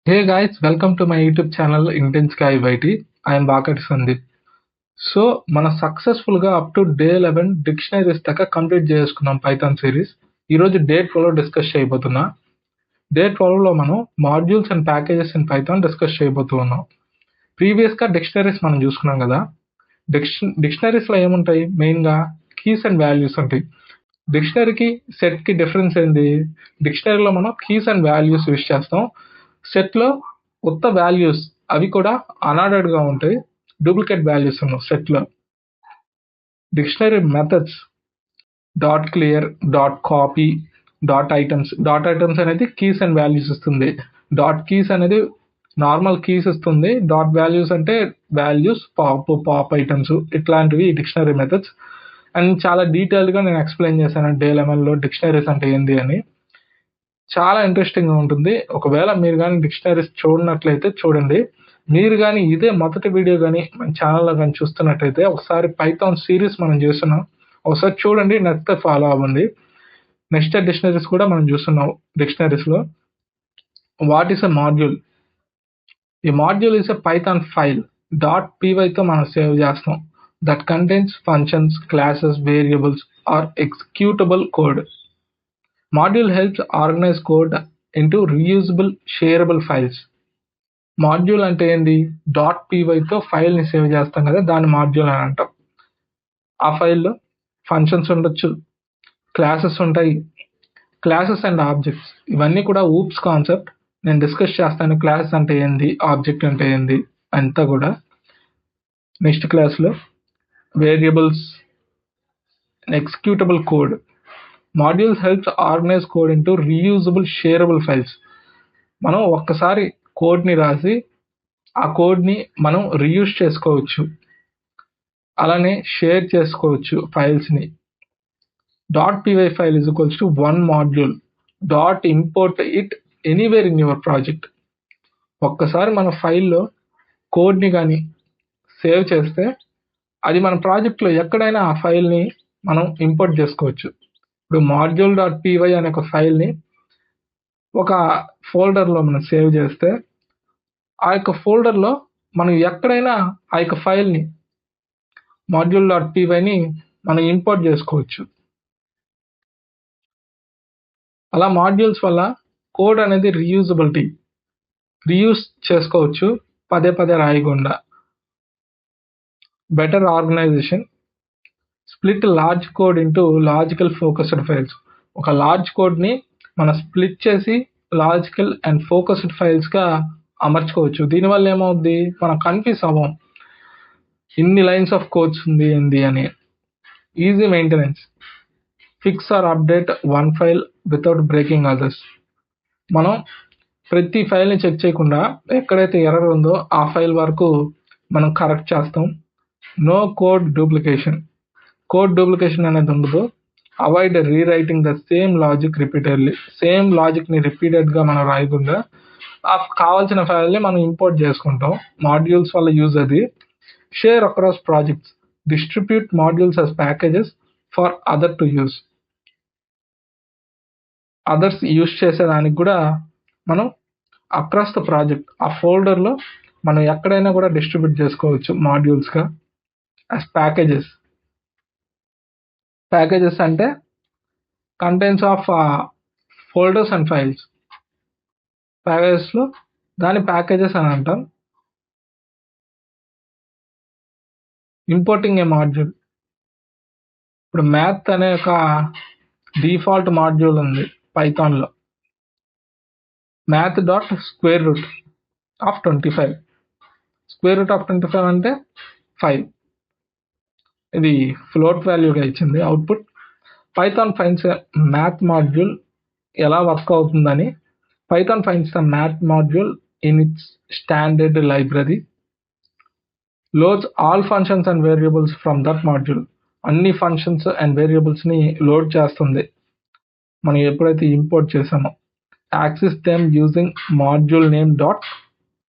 Hey guys, welcome to my YouTube channel Intense Sky IT. I am Bakati Sandeep. So మనం సక్సెస్ఫుల్గా up to day 11 dictionaries దాకా complete చేసుకున్నాం Python series. ఈరోజు day 12 discuss చేయబోతున్నా. Day 12లో మనం modules and packages in Python discuss చేయబోతూ ఉన్నాం. ప్రీవియస్గా డిక్షనరీస్ మనం చూసుకున్నాం కదా. డిక్షనరీస్లో ఏముంటాయి? మెయిన్గా కీస్ అండ్ వాల్యూస్ ఉంటాయి. డిక్షనరీకి సెట్కి డిఫరెన్స్ ఏంది? డిక్షనరీలో మనం కీస్ అండ్ వాల్యూస్ యూస్ చేస్తాం. సెట్లో కొత్త వాల్యూస్ అవి కూడా అనార్డర్డ్గా ఉంటాయి. డూప్లికేట్ వాల్యూస్ ఉన్నాయి సెట్లో. Dictionary methods dot clear, dot copy, dot items అనేది కీస్ అండ్ వాల్యూస్ ఇస్తుంది. డాట్ కీస్ అనేది నార్మల్ కీస్ ఇస్తుంది. డాట్ వాల్యూస్ అంటే వాల్యూస్, పాప్ ఐటమ్స్ ఇట్లాంటివి డిక్షనరీ మెథడ్స్. అండ్ చాలా డీటెయిల్డ్గా నేను ఎక్స్ప్లెయిన్ చేశాను డే 11లో డిక్షనరీస్ అంటే ఏంది అని. చాలా ఇంట్రెస్టింగ్గా ఉంటుంది. ఒకవేళ మీరు కానీ డిక్షనరీస్ చూడనట్లయితే చూడండి. మీరు కానీ ఇదే మొదటి వీడియో కానీ మన ఛానల్లో కానీ చూస్తున్నట్లయితే ఒకసారి పైథాన్ సిరీస్ మనం చేస్తున్నాం, ఒకసారి చూడండి, నచ్చితే ఫాలో అవ్వండి. నెక్స్ట్ డిక్షనరీస్ కూడా మనం చూస్తున్నాం. డిక్షనరీస్లో వాట్ ఈస్ ఎ మాడ్యూల్? ఈ module is a Python file .py మనం సేవ్ చేస్తాం. That contains functions, classes, variables are executable code. Module helps organize code into reusable, shareable files. Module అంటే ఏంది? .pyతో ఫైల్ని సేవ్ చేస్తాం కదా, దాన్ని మాడ్యూల్ అని అంటాం. ఆ ఫైల్లో ఫంక్షన్స్ ఉండొచ్చు, క్లాసెస్ ఉంటాయి. క్లాసెస్ అండ్ ఆబ్జెక్ట్స్ ఇవన్నీ కూడా ఊప్స్ కాన్సెప్ట్. నేను డిస్కస్ చేస్తాను క్లాస్ అంటే ఏంది, ఆబ్జెక్ట్ అంటే ఏంది అంతా కూడా నెక్స్ట్ క్లాస్లో. Variables, executable code. Modules helps organise code into reusable, shareable files. మనం ఒక్కసారి కోడ్ని రాసి ఆ కోడ్ని మనం రీయూజ్ చేసుకోవచ్చు, అలానే షేర్ చేసుకోవచ్చు ఫైల్స్ని. .py file is equals to one module. Import it anywhere in your project. ఒక్కసారి మన ఫైల్లో కోడ్ని కానీ సేవ్ చేస్తే అది మన ప్రాజెక్ట్లో ఎక్కడైనా ఆ ఫైల్ని మనం ఇంపోర్ట్ చేసుకోవచ్చు. ఇప్పుడు మాడ్యూల్.py అనే ఒక ఫైల్ని ఒక ఫోల్డర్లో మనం సేవ్ చేస్తే ఆ యొక్క ఫోల్డర్లో మనం ఎక్కడైనా ఆ యొక్క ఫైల్ని మాడ్యూల్.pyని మనం ఇంపోర్ట్ చేసుకోవచ్చు. అలా మాడ్యూల్స్ వల్ల కోడ్ అనేది రీయూజ్ చేసుకోవచ్చు, పదే పదే రాయకుండా. Better organisation. Split large code into logical focused files. ఒక లార్జ్ కోడ్ని మనం స్ప్లిట్ చేసి లాజికల్ అండ్ ఫోకస్డ్ ఫైల్స్గా అమర్చుకోవచ్చు. దీనివల్ల ఏమవుద్ది, మనం కన్ఫ్యూజ్ అవ్వం ఇన్ని లైన్స్ ఆఫ్ కోడ్స్ ఉంది ఏంది అని. Easy maintenance. Fix or update one file without breaking others. మనం ప్రతి ఫైల్ని చెక్ చేయకుండా ఎక్కడైతే ఎర్రర్ ఉందో ఆ ఫైల్ వరకు మనం కరెక్ట్ చేస్తాం. No code duplication. Code duplication అనేది ఉండదు. Avoid rewriting the same logic repeatedly. Same లాజిక్ని రిపీటెడ్గా మనం రాయకుండా ఆ కావాల్సిన ఫైల్ని మనం ఇంపోర్ట్ చేసుకుంటాం. మాడ్యూల్స్ వల్ల యూజ్ అది. Share across projects. Distribute modules as packages for other to use. Others use చేసేదానికి కూడా మనం అక్రాస్ ద ప్రాజెక్ట్ ఆ ఫోల్డర్లో మనం ఎక్కడైనా కూడా డిస్ట్రిబ్యూట్ చేసుకోవచ్చు మాడ్యూల్స్గా as ప్యాకేజెస్. ప్యాకేజెస్ అంటే contents of folders and files. ప్యాకేజెస్లో దాని ప్యాకేజెస్ అని అంటాం. Importing a module. ఇప్పుడు మ్యాథ్ అనే ఒక డిఫాల్ట్ మాడ్యూల్ ఉంది పైథాన్లో. Math dot square root of 25. Square root of 25 అంటే 5. ఇది ఫ్లోట్ వాల్యూగా ఇచ్చింది output. Python finds math module ఎలా వర్క్ అవుతుందని. Python finds the math module in its standard library. Loads all functions and variables from that module. అన్ని functions and వేరియబుల్స్ని load చేస్తుంది మనం ఎప్పుడైతే ఇంపోర్ట్ చేసామో. Access them using module name dot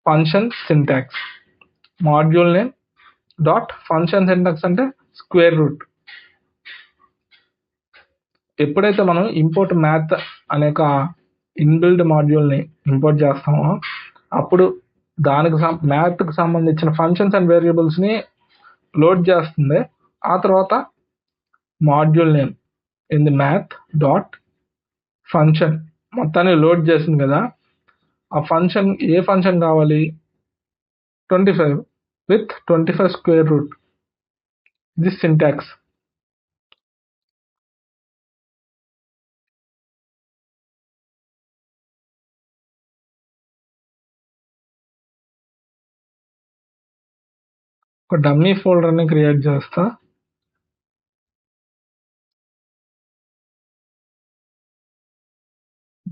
function syntax. Module name dot function syntax అంటే square root. ఎప్పుడైతే మనం import math అనే ఒక ఇన్బిల్డ్ మాడ్యూల్ని ఇంపోర్ట్ చేస్తామో అప్పుడు దానికి మ్యాథ్కి సంబంధించిన ఫంక్షన్స్ అండ్ వేరియబుల్స్ని లోడ్ చేస్తుంది. ఆ తర్వాత module name in the math dot function మొత్తాన్ని లోడ్ చేసింది కదా. ఆ ఫంక్షన్ ఏ ఫంక్షన్ కావాలి? 25 with 25 square root. This syntax. ఒక డమ్మీ ఫోల్డర్ని క్రియేట్ చేస్తా.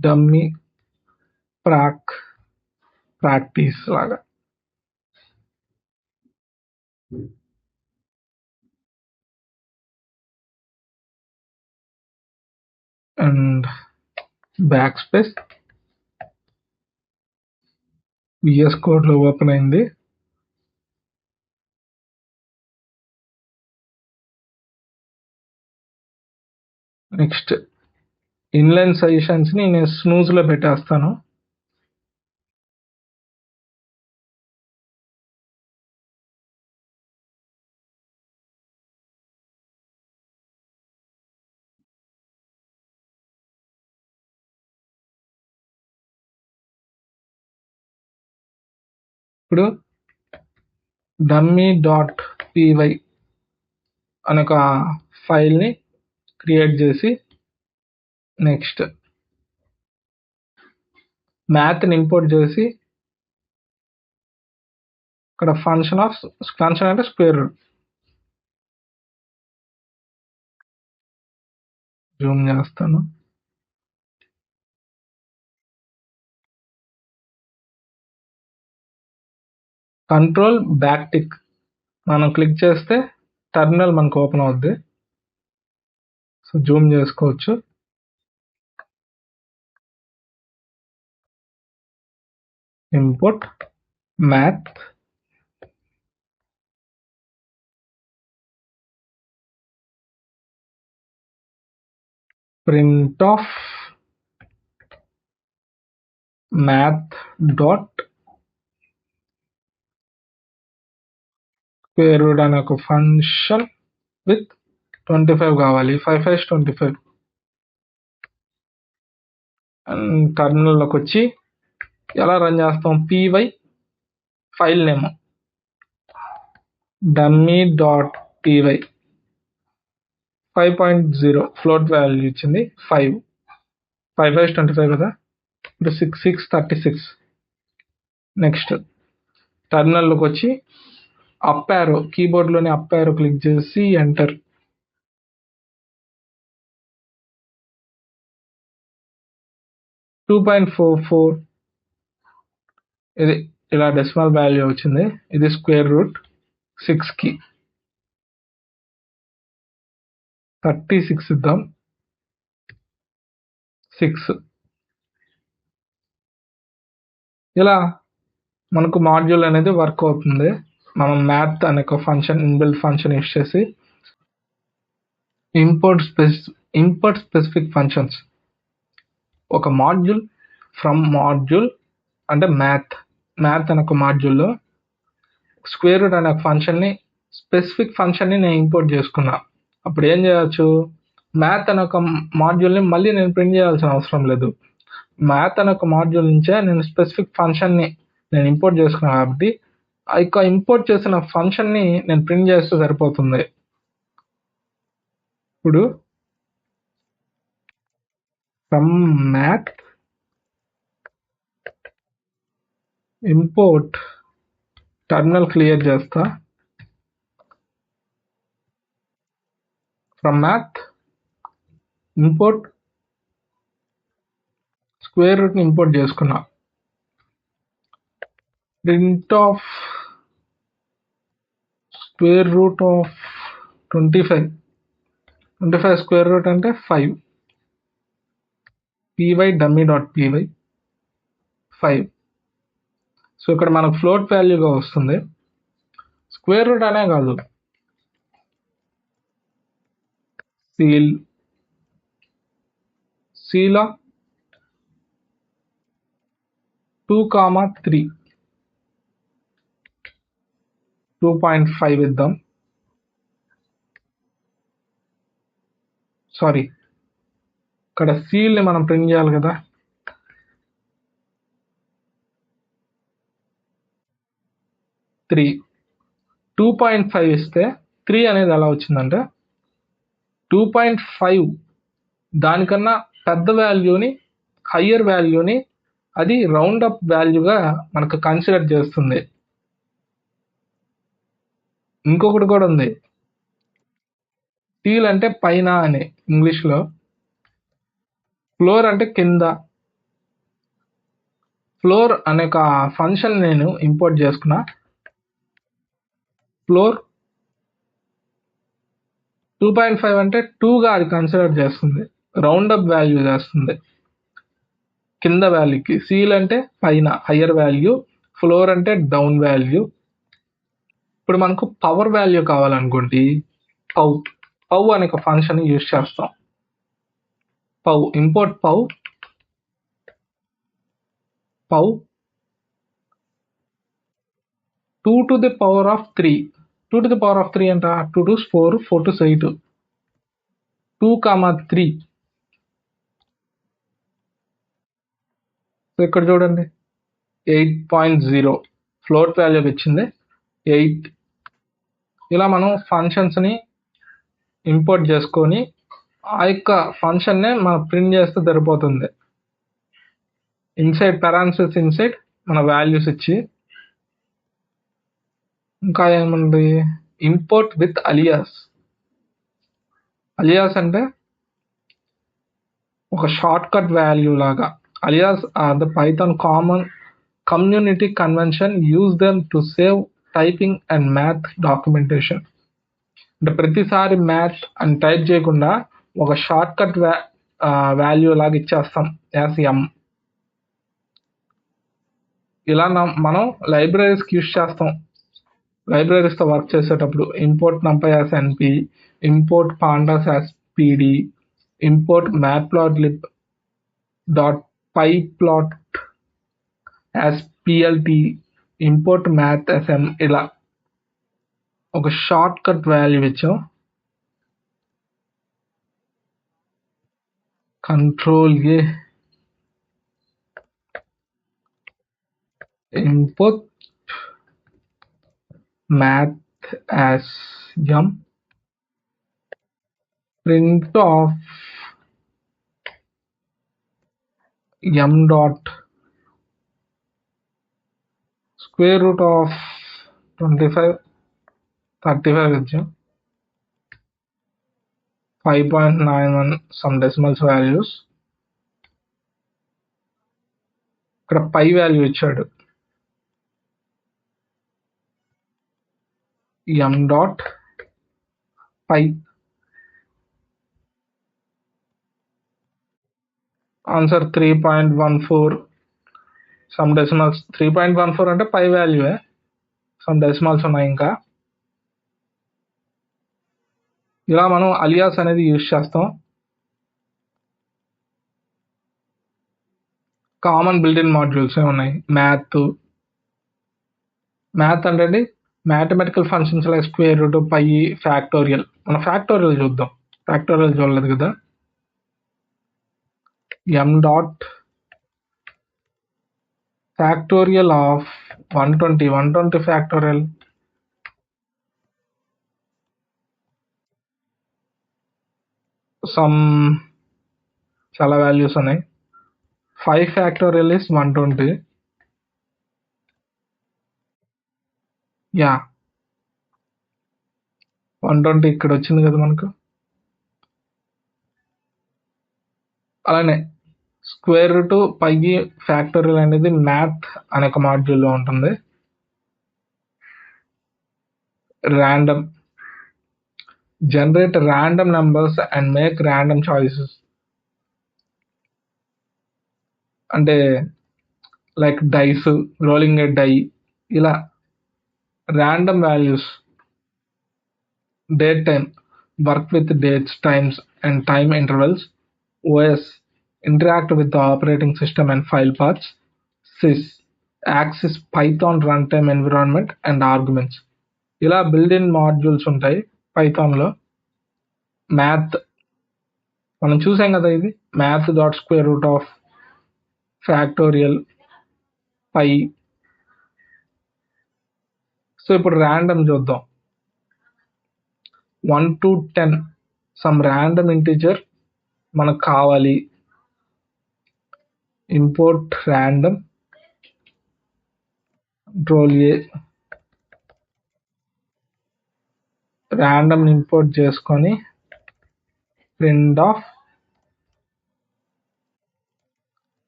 డమ్మీ ప్రాక్టీస్ లాగా. And back space. VS code లో ఓపెన్ అయింది. నెక్స్ట్ ఇన్లైన్ సజెషన్స్ ని నేను స్నూజ్ లో పెట్టేస్తాను. ఇప్పుడు dummy.py అనే ఒక ఫైల్ని క్రియేట్ చేసి నెక్స్ట్ మ్యాథ్ని ఇంపోర్ట్ చేసి ఇక్కడ ఫంక్షన్ అంటే స్క్వేర్ రూట్. జూమ్ చేస్తాను. కంట్రోల్ బ్యాక్ టిక్ మనం క్లిక్ చేస్తే టెర్మినల్ మనకు ఓపెన్ అవుద్ది. సో జూమ్ చేసుకోవచ్చు. Import math print of math dot square route అనే ఒక ఫంక్షన్ విత్ 25 కావాలి. 5 5 25. అండ్ టర్మినల్లోకి వచ్చి ఎలా రన్ చేస్తాం? py file name dummy.py 5.0 float value ఇచ్చింది 5. 5 5 25 కదా. ఇప్పుడు 6 6 36. నెక్స్ట్ టర్మినల్లోకి వచ్చి అప్ యారో కీబోర్డ్లోని అప్ యారో క్లిక్ చేసి ఎంటర్. టూ 2.44 ఇది ఇలా డెసిమల్ వాల్యూ వచ్చింది. ఇది స్క్వేర్ రూట్ 6కి 36 ఇద్దాం. 6 ఇలా మనకు మాడ్యూల్ అనేది వర్క్ అవుతుంది. మనం మ్యాథ్ అనే ఒక ఫంక్షన్ ఇన్బిల్ట్ ఫంక్షన్ యూస్ చేసి ఇంపోర్ట్ స్పెసిఫిక్ ఫంక్షన్స్. ఒక మాడ్యూల్ ఫ్రమ్ మాడ్యూల్ అంటే మ్యాథ్ అనే ఒక మాడ్యూల్లో స్క్వేర్ రూట్ అనే ఫంక్షన్ని స్పెసిఫిక్ ఫంక్షన్ని నేను ఇంపోర్ట్ చేసుకున్నా. అప్పుడు ఏం చేయొచ్చు? మ్యాథ్ అనే ఒక మాడ్యూల్ని మళ్ళీ నేను ప్రింట్ చేయాల్సిన అవసరం లేదు. మ్యాథ్ అనే ఒక మాడ్యూల్ నుంచే నేను స్పెసిఫిక్ ఫంక్షన్ని నేను ఇంపోర్ట్ చేసుకున్నాను కాబట్టి ఆ యొక్క ఇంపోర్ట్ చేసిన ఫంక్షన్ని నేను ప్రింట్ చేస్తే సరిపోతుంది. ఇప్పుడు from math import terminal clear చేస్తా. ఫ్రమ్ మ్యాథ్ ఇంపోర్ట్ స్క్వేర్ రూట్ని ఇంపోర్ట్ చేసుకున్నా. Print of square root of 25. 25 square root అంటే 5. py dummy.py 5. సో ఇక్కడ మనకు ఫ్లోట్ వాల్యూగా వస్తుంది. స్క్వేర్ రూట్ అనే కాదు, Cలో 2,3 2.5 ఇద్దాం. సారీ, ఇక్కడ సీల్ని మనం ప్రింట్ చేయాలి కదా. 3 2.5 ఇస్తే 3 అనేది ఎలా వచ్చిందంటే 2.5 దానికన్నా పెద్ద వాల్యూని, హయ్యర్ వాల్యూని అది రౌండ్ అప్ వాల్యూగా మనకు కన్సిడర్ చేస్తుంది. ఇంకొకటి కూడా ఉంది, సీల్ అంటే పైన అని ఇంగ్లీష్లో, ఫ్లోర్ అంటే కింద. ఫ్లోర్ అనే ఒక ఫంక్షన్ నేను ఇంపోర్ట్ చేసుకున్నా. ఫ్లోర్ 2.5 అంటే 2గా అది కన్సిడర్ చేస్తుంది, రౌండ్ అప్ వాల్యూ చేస్తుంది కింద వాల్యూకి. సీల్ అంటే పైన హయ్యర్ వాల్యూ, ఫ్లోర్ అంటే డౌన్ వాల్యూ. ఇప్పుడు మనకు పవర్ వాల్యూ కావాలనుకోండి, పౌ అనే ఒక ఫంక్షన్ యూజ్ చేస్తాం. ఇంపోర్ట్ పౌ 2 to the power of 3. 2 to the power of 3 అంట 2 2 4 4 2 8 2,3. సో ఇక్కడ చూడండి 8.0 ఫ్లోట్ వాల్యూ వచ్చింది 8. ఇలా మనం ఫంక్షన్స్ని ఇంపోర్ట్ చేసుకొని ఆ యొక్క ఫంక్షన్నే మనం ప్రింట్ చేస్తే సరిపోతుంది. ఇన్సైడ్ పారాన్సిస్ ఇన్సైడ్ మన వాల్యూస్ ఇచ్చి, ఇంకా ఏముంది, ఇంపోర్ట్ విత్ అలియాస్. అలియాస్ అంటే ఒక షార్ట్ కట్ వాల్యూ లాగా. Alias are the Python common community convention, use them to save typing and math documentation. అంటే ప్రతిసారి మ్యాథ్ అని టైప్ చేయకుండా ఒక షార్ట్ కట్ వాల్యూ లాగా ఇచ్చేస్తాం యాస్ ఎం. ఇలా మనం లైబ్రరీస్కి యూజ్ చేస్తాం. లైబ్రరీస్తో వర్క్ చేసేటప్పుడు import numpy as np, import pandas as pd, import matplotlib.pyplot as plt, import math sm. ఇలా ఒక షార్ట్ కట్ వాల్యూ ఇచ్చాం. Control A, import math as m, print of m dot square root of 25 35 ఇచ్చాం. 5.91 some decimals values. ఇక్కడ pi value ఇచ్చాడు, m dot pi. Answer 3.14 some decimals. 3.14 అంటే పై వాల్యూయే, some decimals ఉన్నాయి ఇంకా. ఇలా మనం అలియాస్ అనేది యూజ్ చేస్తాం. కామన్ బిల్డిన్ మాడ్యూల్స్ ఉన్నాయి. మ్యాథ్ అంటే mathematical functions like square root, pi, factorial. మనం ఫ్యాక్టోరియల్ చూద్దాం, ఫ్యాక్టోరియల్ చూడలేదు కదా. m dot factorial of 120 factorial. Some చాలా వాల్యూస్ ఉన్నాయి. 5 ఫ్యాక్టోరియల్ ఇస్ 120. యా 120 ఇక్కడ వచ్చింది కదా మనకు. అలానే స్క్వేర్ రూట్, పై, ఫ్యాక్టోరియల్ అనేది మ్యాథ్ అనే ఒక మాడ్యూల్లో ఉంటుంది. Random, generate random numbers and make random choices. అంటే like dice, rolling a die, ఇలా random values. Date time, work with dates, times and time intervals. OS, interact with the operating system and file paths. Axis Python run time environment and arguments. ఇలా build-in modules ఉంటాయి పైథాన్లో. Math మనం చూసాం కదా, ఇది math dot square root of factorial pi. So ఇప్పుడు random చూద్దాం. 1 to 10 some random integer మనకు కావాలి. Import random control A, random import చేసుకొని print of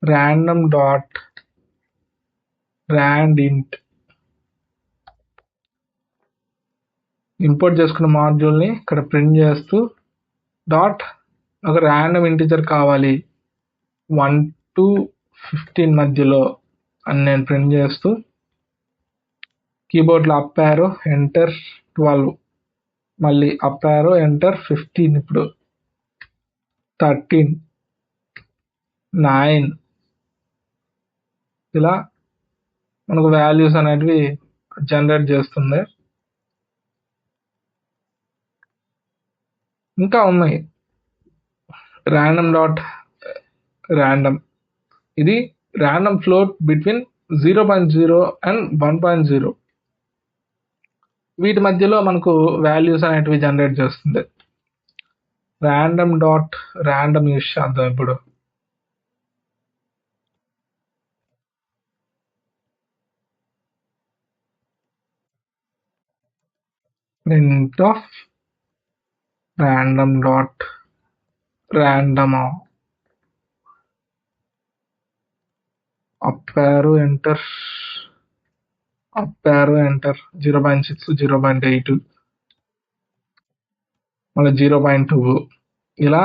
random dot randint. Import చేసుకున్న మాడ్యూల్ని ఇక్కడ ప్రింట్ చేస్తూ డాట్ ఒక ర్యాండమ్ ఇంటిజర్ కావాలి 1 to 15 మధ్యలో అని నేను ప్రింట్ చేస్తూ కీబోర్డ్లో అప్ యారో ఎంటర్ 12, మళ్ళీ అప్ యారో ఎంటర్ 15, ఇప్పుడు 13, 9 ఇలా మనకు వాల్యూస్ అనేటివి జనరేట్ చేస్తుంది. ఇంకా ఉన్నాయి. ర్యాండమ్ డాట్ ర్యాండమ్, ఇది ర్యాండమ్ ఫ్లోట్ బిట్వీన్ 0.0 and 1.0, వీటి మధ్యలో మనకు వాల్యూస్ అనేటివి జనరేట్ చేస్తుంది. ర్యాండమ్ డాట్ ర్యాండమ్ యూస్ చేద్దాం ఇప్పుడు. Print of random dot random up arrow enter 0.6, 0.8, మళ్ళీ 0.2, ఇలా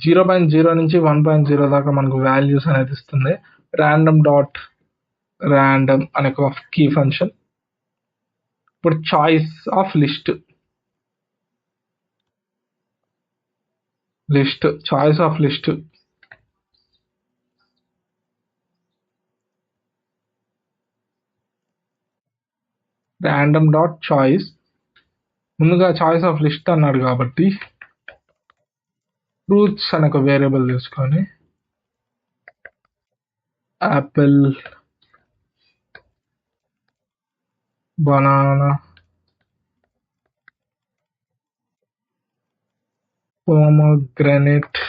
0.0 నుంచి 1.0 దాకా మనకు వాల్యూస్ అనేది ఇస్తుంది ర్యాండమ్ డాట్ ర్యాండమ్ అనే ఒక కీ ఫంక్షన్. ఇప్పుడు choice of list choice of list random dot choice. ముందుగా చాయిస్ ఆఫ్ లిస్ట్ అన్నాడు కాబట్టి ఫ్రూట్స్ అనే ఒక వేరియబుల్ తీసుకొని apple, banana, pomegranate,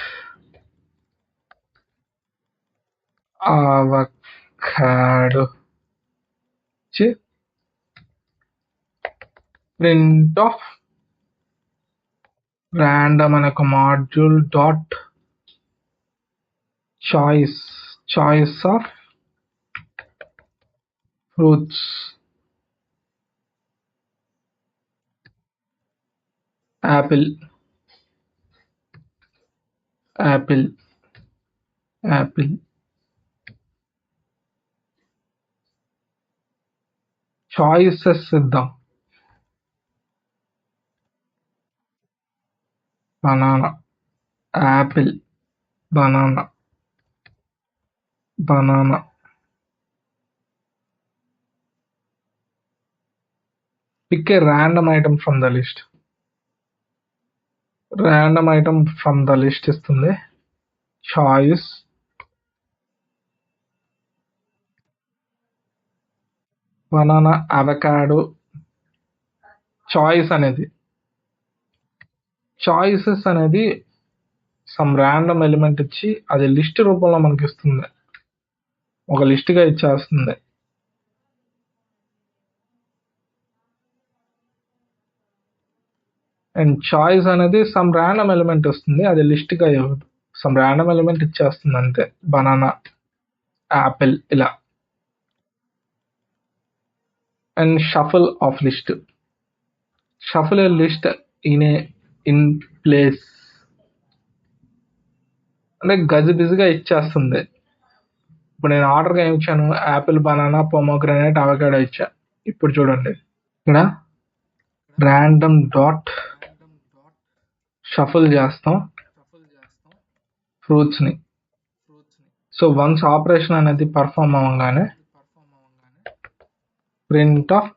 avocado, print of random అనే ఒక module dot choice of fruits, apple, choices ఇద్దాం. Banana, apple, banana, pick a random item from the list. Random item from the list ఇస్తుంది. Choice banana, avocado. Choices అనేది some random element ఇచ్చి అది list రూపంలో మనకి ఇస్తుంది, ఒక లిస్ట్గా ఇచ్చేస్తుంది. అండ్ చాయిస్ అనేది సమ్ ర్యాండమ్ ఎలిమెంట్ వస్తుంది, అది లిస్ట్గా ఇవ్వదు, సమ్ ర్యాండమ్ ఎలిమెంట్ ఇచ్చేస్తుంది అంతే. బనానా, యాపిల్ ఇలా. And shuffle of list, shuffle A list in place అంటే గజిబిజిగా ఇచ్చేస్తుంది. ఇప్పుడు నేను ఆర్డర్గా ఏమి ఇచ్చాను, యాపిల్, బనానా, పొమోగ్రానేట్, అవకాడో ఇచ్చా. ఇప్పుడు చూడండి ఇక్కడ ర్యాండమ్ డాట్ షఫుల్ చేస్తాం ఫ్రూట్స్ని. సో వన్స్ ఆపరేషన్ అనేది పర్ఫామ్ అవ్వగానే ప్రింట్ ఆఫ్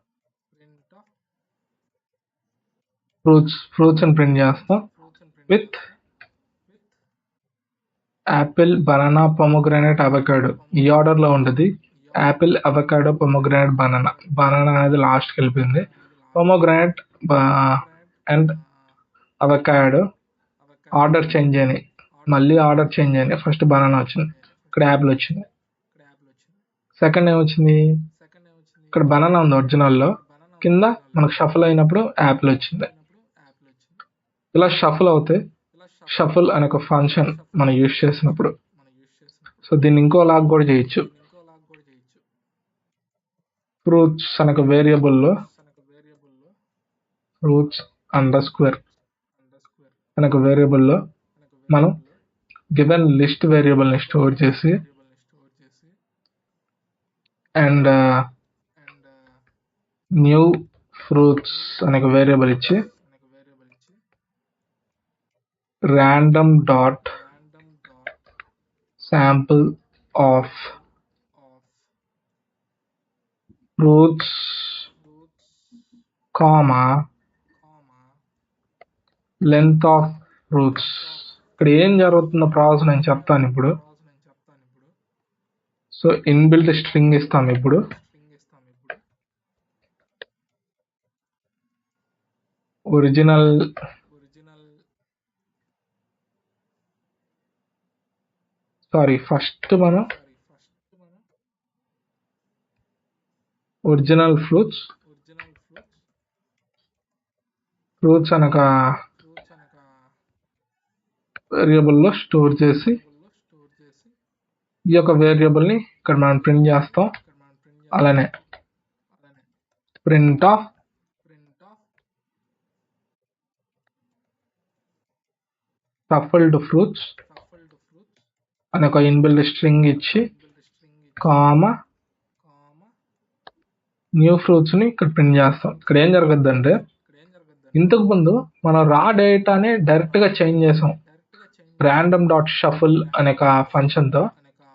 ఫ్రూట్స్ అని ప్రింట్ చేస్తాం with Apple, banana, pomegranate, avocado ఈ ఆర్డర్లో ఉంటుంది. యాపిల్, అవకాడో, పొమోగ్రానైట్, బనానా అనేది లాస్ట్కి వెళ్ళిపోయింది. Pomegranate and avocado order change అయినాయి, మళ్ళీ ఆర్డర్ చేంజ్ అయినాయి. ఫస్ట్ బనానా వచ్చింది, ఇక్కడ యాపిల్ వచ్చింది. సెకండ్ ఏమొచ్చింది, ఇక్కడ బనానా ఉంది ఒరిజినల్లో, కింద మనకు షఫల్ అయినప్పుడు యాపిల్ వచ్చింది. ఇలా షఫల్ అవుతాయి. షఫల్ అనే ఒక ఫంక్షన్ మనం యూజ్ చేసినప్పుడు. సో దీన్ని ఇంకోలాగా కూడా చేయొచ్చు. ఫ్రూట్స్ అనే ఒక వేరియబుల్లో ఫ్రూట్స్ అండర్ స్క్వేర్ అనే ఒక వేరియబుల్లో మనం గివెన్ లిస్ట్ వేరియబుల్ని స్టోర్ చేసి అండ్ న్యూ ఫ్రూట్స్ అనే ఒక వేరియబుల్ ఇచ్చి random dot sample of fruits comma length of fruits. ఇక్కడ ఏం జరుగుతుందో ప్రాసెస్ నేను చెప్తాను ఇప్పుడు. సో ఇన్బిల్ట్ స్ట్రింగ్ ఇస్తాం ఇప్పుడు. ఒరిజినల్ ఫస్ట్ మనం ఒరిజినల్ ఫ్రూట్స్ అనొక వేరియబుల్లో స్టోర్ చేసి ఈ యొక్క వేరియబుల్ని ఇక్కడ మనం ప్రింట్ చేస్తాం. అలానే ప్రింట్ ఆఫ్ షఫల్డ్ ఫ్రూట్స్ అనే ఒక ఇన్బిల్ట్ స్ట్రింగ్ ఇచ్చి కామా న్యూ ఫ్రూట్స్ని ఇక్కడ ప్రింట్ చేస్తాం. ఇక్కడ ఏం జరుగుద్దంటే ఇంతకు ముందు మనం రా డేటాని డైరెక్ట్గా చేంజ్ చేసాం ర్యాండమ్ డాట్ షఫుల్ అనే ఒక ఫంక్షన్తో.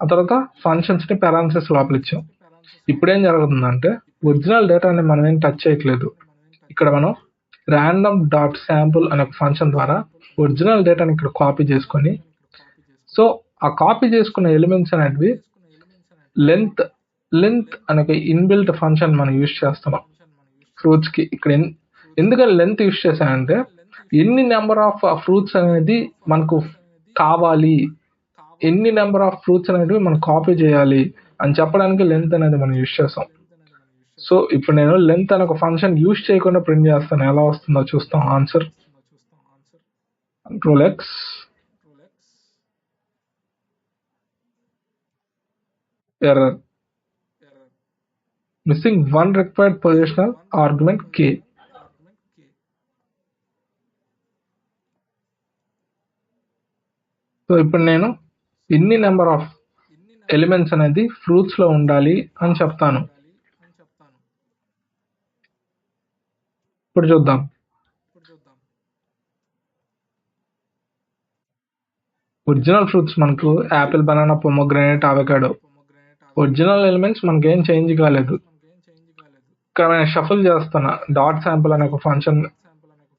ఆ తర్వాత ఫంక్షన్స్ని పారాన్సిస్ లోపల ఇచ్చాం. ఇప్పుడు ఏం జరుగుతుందంటే ఒరిజినల్ డేటాని మనం ఏం టచ్ చేయట్లేదు. ఇక్కడ మనం ర్యాండమ్ డాట్ శాంపుల్ అనే ఒక ఫంక్షన్ ద్వారా ఒరిజినల్ డేటాని ఇక్కడ కాపీ చేసుకొని, సో ఆ కాపీ చేసుకున్న ఎలిమెంట్స్ అనేటివి లెంత్ అనే ఒక ఇన్బిల్ట్ ఫంక్షన్ మనం యూజ్ చేస్తున్నాం ఫ్రూట్స్కి. ఇక్కడ ఎందుకని లెంత్ యూజ్ చేశానంటే ఎన్ని నెంబర్ ఆఫ్ ఫ్రూట్స్ అనేది మనకు కావాలి, ఎన్ని నెంబర్ ఆఫ్ ఫ్రూట్స్ అనేటివి మనం కాపీ చేయాలి అని చెప్పడానికి లెంత్ అనేది మనం యూజ్ చేస్తాం. సో ఇప్పుడు నేను లెంత్ అనే ఒక ఫంక్షన్ యూజ్ చేయకుండా ప్రింట్ చేస్తాను. ఎలా వస్తుందో చూస్తాం. Answer Ctrl X, error, missing one required positional argument k. So ఇప్పుడు నేను ఎన్ని నెంబర్ ఆఫ్ ఎలిమెంట్స్ అనేది ఫ్రూట్స్ లో ఉండాలి అని చెప్తాను. ఇప్పుడు చూద్దాం. ఒరిజినల్ ఫ్రూట్స్ మనకు Apple, banana, pomegranate, avocado. Original elements మనకేం చేంజ్ కాలేదు. ఇక్కడ నేను షఫుల్ చేస్తున్నా. డాట్ శాంపుల్ అనే ఒక ఫంక్షన్,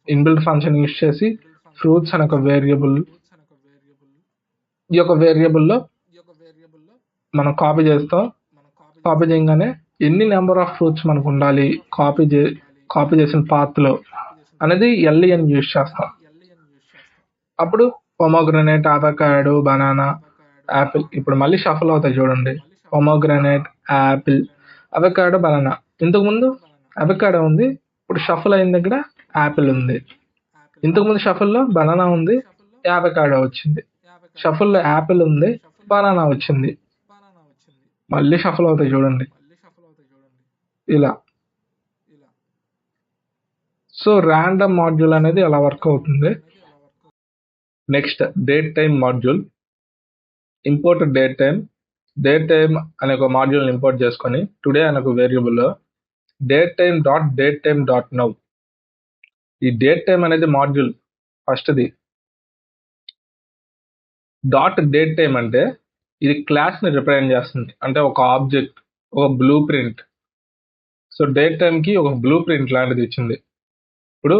ఇన్బిల్ట్ ఫంక్షన్ యూజ్ చేసి ఫ్రూట్స్ అనే ఒక వేరియబుల్, ఈ యొక్క వేరియబుల్లో మనం కాపీ చేస్తాం. కాపీ చేయగానే ఎన్ని నెంబర్ ఆఫ్ ఫ్రూట్స్ మనకు ఉండాలి కాపీ చేసిన పాత్లో అనేది LEN యూజ్ చేస్తాం. అప్పుడు పొమోగ్రానైట్, అవకాడో, బనానా, యాపిల్. ఇప్పుడు మళ్ళీ షఫల్ అవుతాయి చూడండి. Pomegranate, Apple, avocado, banana. ఇంతకుముందు అవకాడో ఉంది, ఇప్పుడు షఫల్ అయిన దగ్గర యాపిల్ ఉంది. ఇంతకుముందు షఫల్లో బనానా ఉంది, అవకాడో వచ్చింది. షఫల్లో యాపిల్ ఉంది, బనానా వచ్చింది. మళ్ళీ షఫల్ అవుతాయి చూడండి ఇలా. సో ర్యాండమ్ మాడ్యూల్ అనేది అలా వర్క్ అవుతుంది. Next date time module. Import date time అనే ఒక మాడ్యూల్ ఇంపోర్ట్ చేసుకొని టుడే అనే ఒక variable date time dot now. ఈ డేట్ టైమ్ అనేది మాడ్యూల్ ఫస్ట్ది. డాట్ డేట్ టైమ్ అంటే ఇది క్లాస్ని రిప్రజెంట్ చేస్తుంది, అంటే ఒక ఆబ్జెక్ట్, ఒక బ్లూ ప్రింట్. సో డేట్ టైంకి ఒక బ్లూ ప్రింట్ లాంటిది ఇచ్చింది. ఇప్పుడు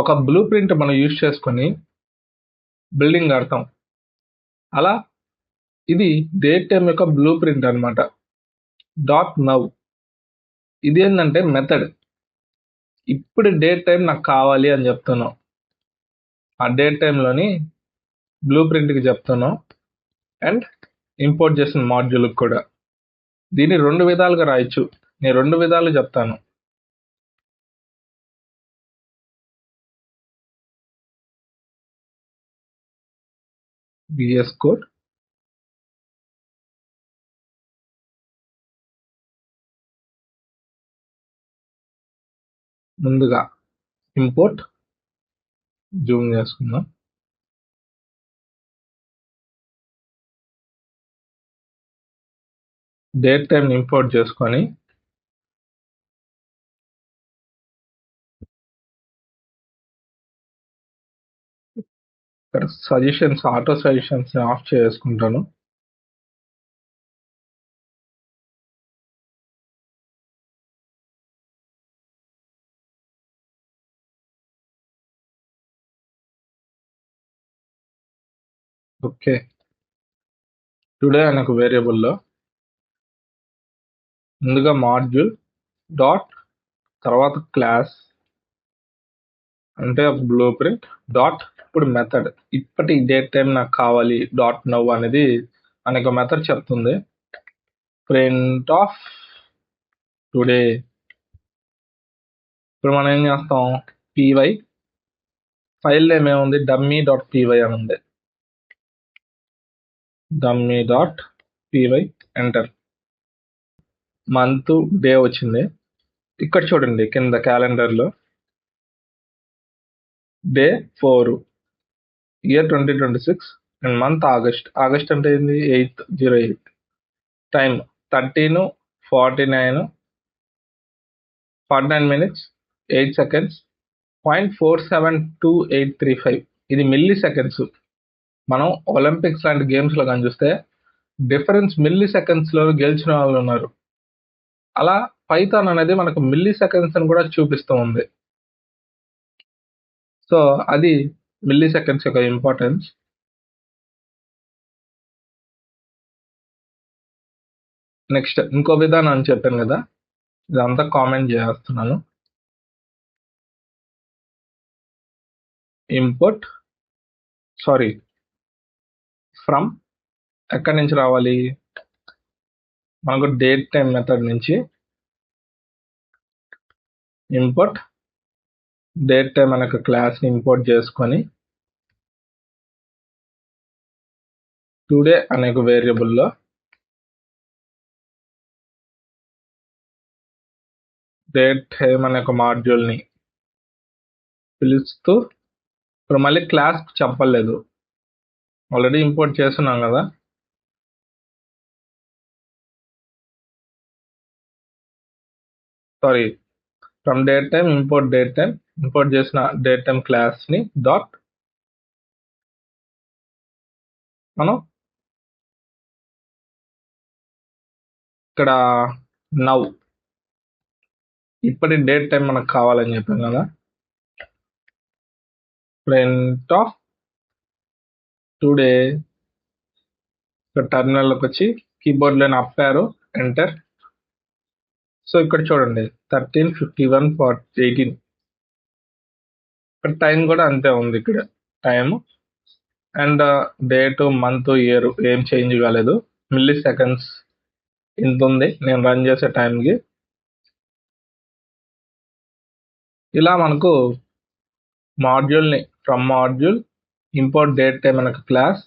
ఒక బ్లూ ప్రింట్ మనం యూజ్ చేసుకొని బిల్డింగ్ కడతాం. అలా ఇది డేట్ టైం యొక్క బ్లూ ప్రింట్ అనమాట. డాట్ నవ్ ఇది ఏంటంటే మెథడ్. ఇప్పుడు డేట్ టైం నాకు కావాలి అని చెప్తున్నాం, ఆ డేట్ టైంలోని బ్లూ ప్రింట్కి చెప్తున్నాం అండ్ ఇంపోర్ట్ చేసిన మాడ్యూల్కి కూడా. దీన్ని 2 విధాలుగా రాయొచ్చు, నేను 2 విధాలు చెప్తాను. VS కోడ్ ముందుగా ఇంపోర్ట్, జూమ్ చేసుకుందాం. డేట్ టైం ఇంపోర్ట్ చేసుకొని ఇక్కడ సజెషన్స్, ఆటో సజెషన్స్ ఆఫ్ చేసుకుంటాను. ఓకే, టుడే అనే ఒక వేరియబుల్లో ముందుగా మాడ్యూల్ డాట్, తర్వాత క్లాస్ అంటే ఒక బ్లూ ప్రింట్ డాట్, ఇప్పుడు మెథడ్. ఇప్పటి డేట్ టైం నాకు కావాలి డాట్ నవ్ అనేది అనేక మెథడ్ చెప్తుంది. Print of today. ఇప్పుడు మనం ఏం చేస్తాం, పీవై ఫైల్ నేమ్ ఏముంది, డమ్మీ డాట్ పీవై అని ఉంది. Dummy dot py enter. Month day వచ్చింది. ఇక్కడ చూడండి కింద క్యాలెండర్లో day 4, year 2026 and month August. August అంటే ఏంది, 8/08. Time 13:49 minutes 8 seconds 0.472835. ఇది మిల్లీ సెకండ్స్. మనం ఒలింపిక్స్ లాంటి గేమ్స్లో కానీ చూస్తే డిఫరెన్స్ మిల్లీ సెకండ్స్లో గెలిచిన వాళ్ళు ఉన్నారు. అలా పైథాన్ అనేది మనకు మిల్లీ సెకండ్స్ అని కూడా చూపిస్తూ ఉంది. సో అది మిల్లీ సెకండ్స్ యొక్క ఇంపార్టెన్స్. నెక్స్ట్ ఇంకో విధానం అని చెప్పాను కదా, ఇదంతా కామెంట్ చేస్తున్నాను. ఇంపోర్ట్ ఫ్రమ్ ఎక్కడి నుంచి రావాలి, మనకు డేట్ టైం మెథడ్ నుంచి ఇంపోర్ట్ డేట్ టైం అనే ఒక క్లాస్ని ఇంపోర్ట్ చేసుకొని టుడే అనే ఒక వేరియబుల్లో డేట్ టైం అనే ఒక మాడ్యూల్ని పిలుస్తూ, ఇప్పుడు మళ్ళీ క్లాస్ చెప్పలేదు, ఆల్రెడీ ఇంపోర్ట్ చేస్తున్నాం కదా. From date time import date time, import చేసిన డేట్ టైం క్లాస్ని డాట్ మనం ఇక్కడ నవ్, ఇప్పటి డేట్ టైం మనకు కావాలని చెప్పాం కదా. Print of today. ఇక్కడ టర్మినల్లోకి వచ్చి కీబోర్డ్లో అప్ యారో ఎంటర్. సో ఇక్కడ చూడండి 13:51:18. ఇక్కడ టైం కూడా అంతే ఉంది, ఇక్కడ time and date, month, year ఏం చేంజ్ కాలేదు. మిల్లీ సెకండ్స్ ఇంత ఉంది నేను రన్ చేసే టైంకి. ఇలా మనకు మాడ్యూల్ని from module import date time అనే క్లాస్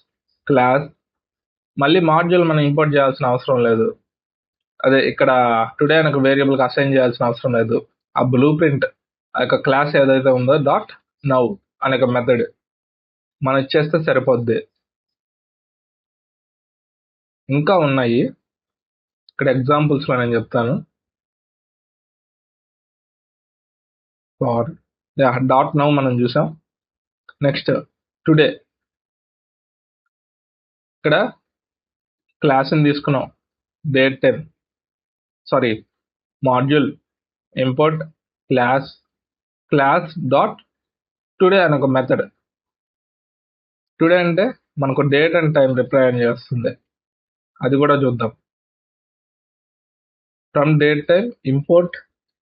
మళ్ళీ మాడ్యూల్ మనం ఇంపోర్ట్ చేయాల్సిన అవసరం లేదు. అదే ఇక్కడ టుడే అనే వేరియబుల్కి అసైన్ చేయాల్సిన అవసరం లేదు. ఆ బ్లూ ప్రింట్ ఆ యొక్క క్లాస్ ఏదైతే ఉందో డాట్ నవ్ అనే మెథడ్ మనం ఇచ్చేస్తే సరిపోద్ది. ఇంకా ఉన్నాయి, ఇక్కడ ఎగ్జాంపుల్స్లో నేను చెప్తాను. డాట్ నవ్ మనం చూసాం. నెక్స్ట్ టుడే, ఇక్కడ క్లాస్ని తీసుకున్నాం, date time, sorry module import class dot today అని ఒక మెథడ్. టుడే అంటే మనకు డేట్ అండ్ టైం రిప్రజెంట్ చేస్తుంది, అది కూడా చూద్దాం. From date time import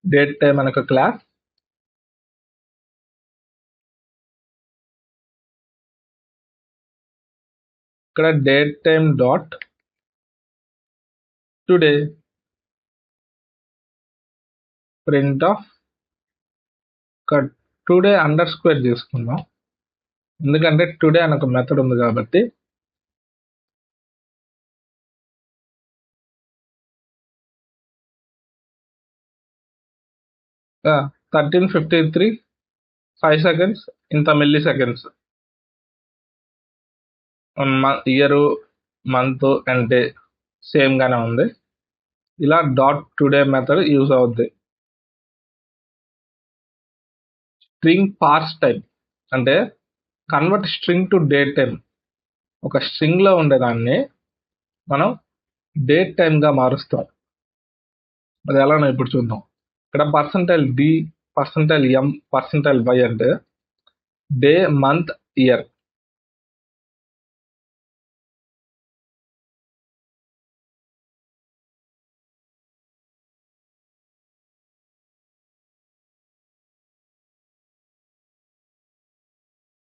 date time అనే ఒక క్లాస్, ఇక్కడ date time dot today print of today under square తీసుకుందాం, ఎందుకంటే టుడే అని ఒక మెథడ్ ఉంది కాబట్టి. ఆ, 13:53 5 సెకండ్స్, ఇంత milli seconds. Year, month and day same గానే ఉంది. ఇలా డాట్ టుడే మెథడ్ యూజ్ అవుద్ది. స్ట్రింగ్ పార్స్ టైం అంటే convert string to date time. ఒక స్ట్రింగ్ లో ఉండేదాన్ని మనం డేట్ టైం గా మారుస్తాం. అది ఎలానో ఇప్పుడు చూద్దాం. ఇక్కడ %d, %m, %y అంటే day, month, year.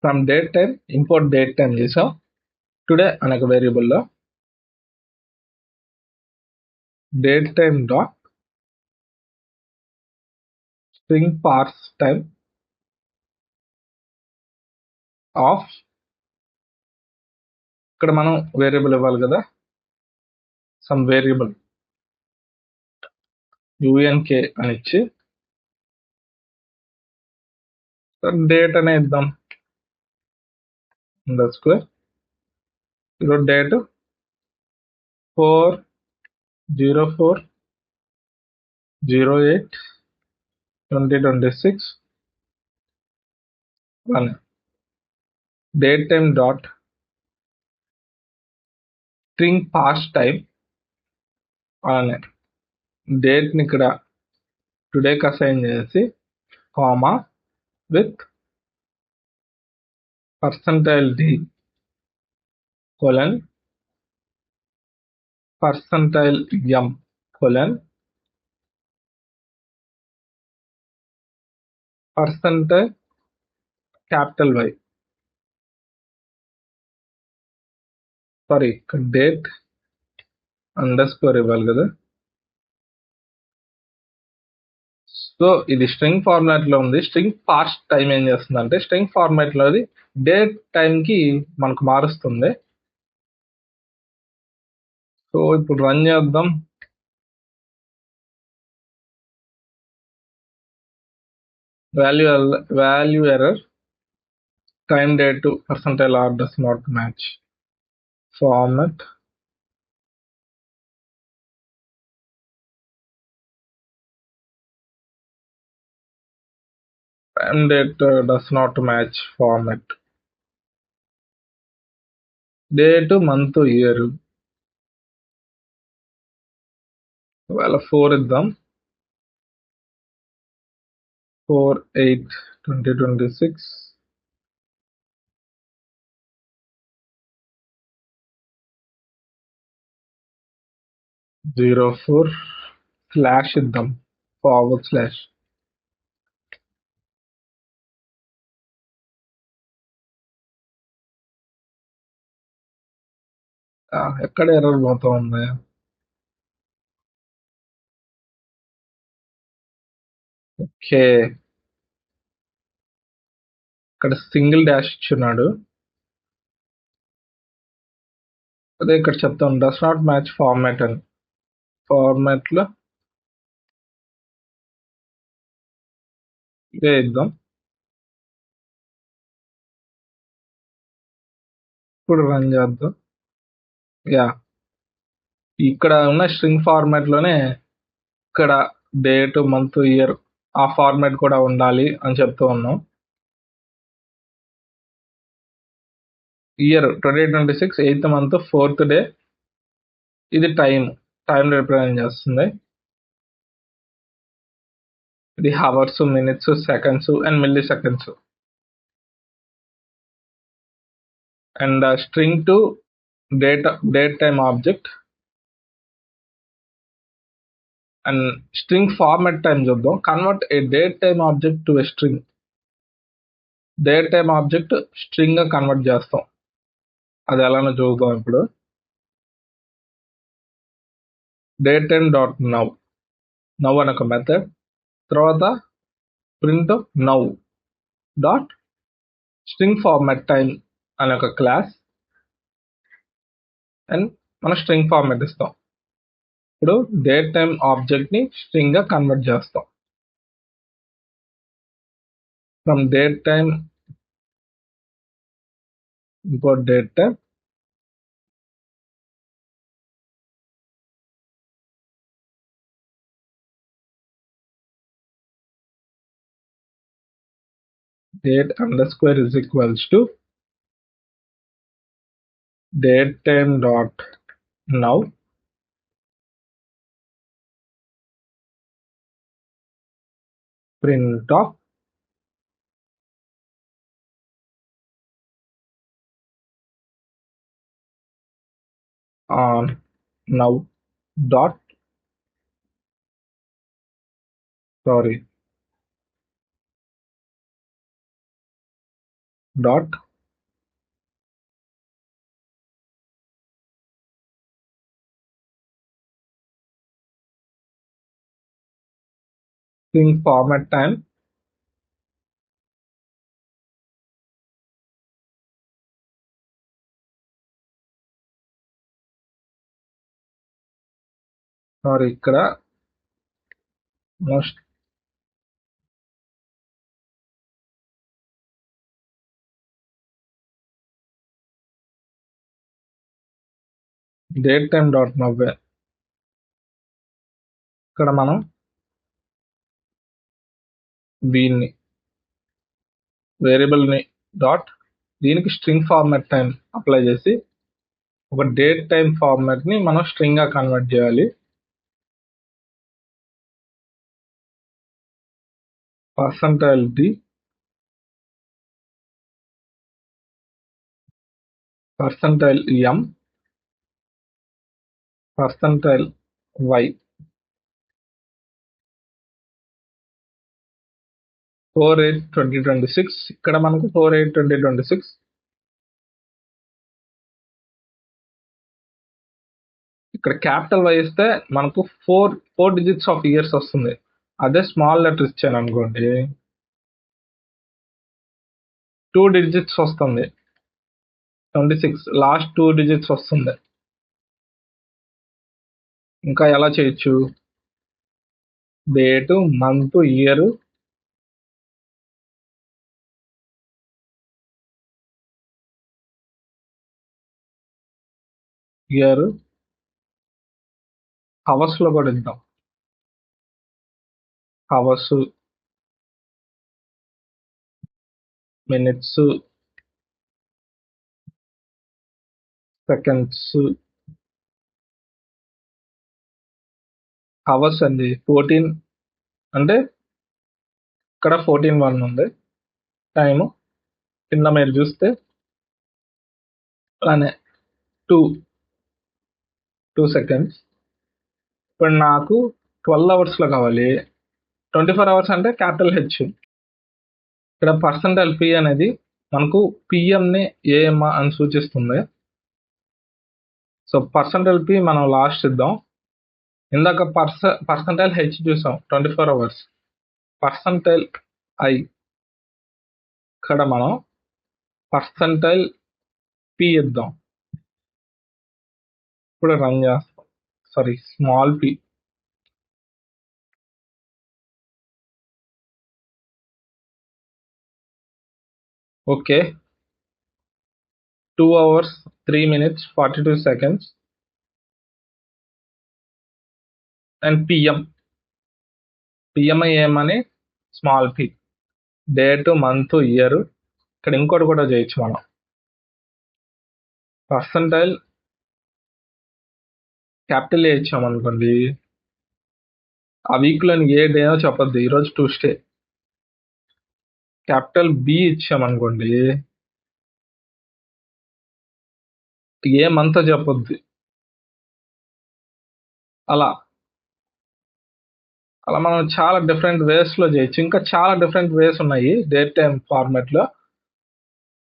From date time import date time చేసాం. టుడే అనే ఒక వేరియబుల్లో date time dot string parse time of, ఇక్కడ మనం వేరియబుల్ ఇవ్వాలి కదా, సమ్ వేరియబుల్ UNK అని ఇచ్చి డేట్ అనే ఇద్దాం, అండర్ స్క్వేర్. ఈరోజు డేట్ 4/08/2026 అని. Date time dot string pass time అని డేట్ని ఇక్కడ టుడేకి అసైన్ చేసి comma with %d colon %m colon %Y. Sorry, date under score ఇవ్వాలి కదా. సో ఇది స్ట్రింగ్ ఫార్మాట్ లో ఉంది. స్ట్రింగ్ పార్స్ టైం ఏం చేస్తుంది అంటే స్ట్రింగ్ ఫార్మాట్ లోది డేట్ టైం కి మనకు మారుస్తుంది. సో ఇప్పుడు రన్ చేద్దాం. Value error, time date %r does not match format. Time date does not match format. Date, month, year. Well, 4 ఇద్దాం. 4/8/2026. /4 ఇద్దాం, /. ఎక్కడ ఎర్రర్ పోతా ఉంది? ఓకే, ఇక్కడ సింగిల్ డాష్ ఇచ్చున్నాడు. అదే ఇక్కడ చెప్తాం డస్ నాట్ మ్యాచ్ ఫార్మాట్ అని. ఫార్మాట్ లో ఇదే ఇద్దాం. ఇప్పుడు రన్ చేద్దాం. యా, ఇక్కడ ఉన్న స్ట్రింగ్ ఫార్మాట్ లోనే ఇక్కడ డేట్, మంత్, ఇయర్ ఆ ఫార్మాట్ కూడా ఉండాలి అని చెప్తూ ఉన్నాం. Year 2026 8th month 4th day ఇది టైం రిప్రజెంట్ చేస్తుంది. ఇది hours, minutes, seconds and milliseconds. And string to date time object and string format time చూద్దాం. Convert a date time object to a string. Date time object string గా convert చేస్తాం. అది ఎలానో చూద్దాం ఇప్పుడు. Date time dot now అనే ఒక method, తర్వాత print now dot string format time అనే ఒక క్లాస్, అండ్ మనం స్ట్రింగ్ ఫార్మాట్ ఇస్తాం. ఇప్పుడు డేట్ టైమ్ ఆబ్జెక్ట్ ని స్ట్రింగ్ గా కన్వర్ట్ చేస్తాం. From date time import date time, date underscore is equals to date time dot now print of on now dot dot string format time ఇక్కడ most date time dot now ఇక్కడ మనం దీన్ని variable ని dot దీనికి string format time apply చేసి ఒక date time format ని మనం స్ట్రింగ్ గా కన్వర్ట్ చేయాలి. %d %m %y 4/8/2026. ఇక్కడ మనకు 4/8/2026. ఇక్కడ క్యాపిటల్ వై ఇస్తే మనకు ఫోర్ డిజిట్స్ ఆఫ్ ఇయర్స్ వస్తుంది. అదే స్మాల్ లెటర్ ఇచ్చాను అనుకోండి 2 డిజిట్స్ వస్తుంది. 26 లాస్ట్ 2 డిజిట్స్ వస్తుంది. ఇంకా ఎలా చేయొచ్చు? డేట్, మంత్, ఇయర్, అవర్స్ లో కూడా ఇద్దాం. Hours, minutes, seconds. అవర్స్ అండి 14 అంటే ఇక్కడ 14/1 ఉంది. టైము కింద మీరు చూస్తే అలానే 2 సెకండ్స్. ఇప్పుడు నాకు 12 అవర్స్ లో కావాలి. 24 అవర్స్ అంటే క్యాపిటల్ హెచ్. ఇక్కడ %p అనేది మనకు పిఎం ని ఏఎం అని సూచిస్తుంది. సో %p మనం లాస్ట్ ఇద్దాం. ఇందాక %h చూసాం 24 అవర్స్. %i ఇక్కడ మనం %p ఇద్దాం. ఇప్పుడు రన్ చేస్తాం. Small p. Okay, 2 hours 3 minutes 42 seconds and PM AM అని small p. Date, month, year. ఇక్కడ ఇంకోటి కూడా చేయొచ్చు మనం. క్యాపిటల్ ఏ ఇచ్చామనుకోండి, ఆ వీక్లోని ఏ డేనో చెప్పొద్దు, ఈరోజు ట్యూస్డే. క్యాపిటల్ బి ఇచ్చామనుకోండి, ఏ మంత్ చెప్పొద్దు. అలా అలా మనం చాలా డిఫరెంట్ వేస్లో చేయొచ్చు. ఇంకా చాలా డిఫరెంట్ వేస్ ఉన్నాయి డేట్ టైం ఫార్మాట్లో.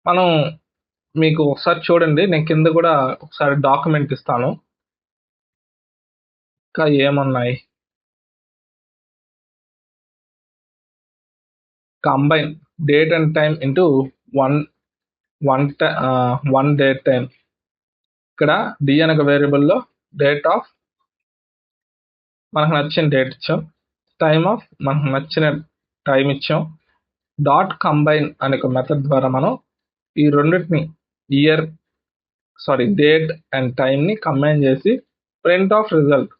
మనం మీకు ఒకసారి చూడండి, నేను కింద కూడా ఒకసారి డాక్యుమెంట్ ఇస్తాను. ఇంకా ఏమున్నాయి, combine date and time into one date time. ఇక్కడ డి అనే ఒక వేరియబుల్లో డేట్ ఆఫ్ మనకు నచ్చిన డేట్ ఇచ్చాం, టైమ్ ఆఫ్ మనకు నచ్చిన టైం ఇచ్చాం. డాట్ కంబైన్ అనే ఒక మెథడ్ ద్వారా మనం ఈ రెండింటిని డేట్ అండ్ టైంని కంబైన్ చేసి ప్రింట్ ఆఫ్ రిజల్ట్.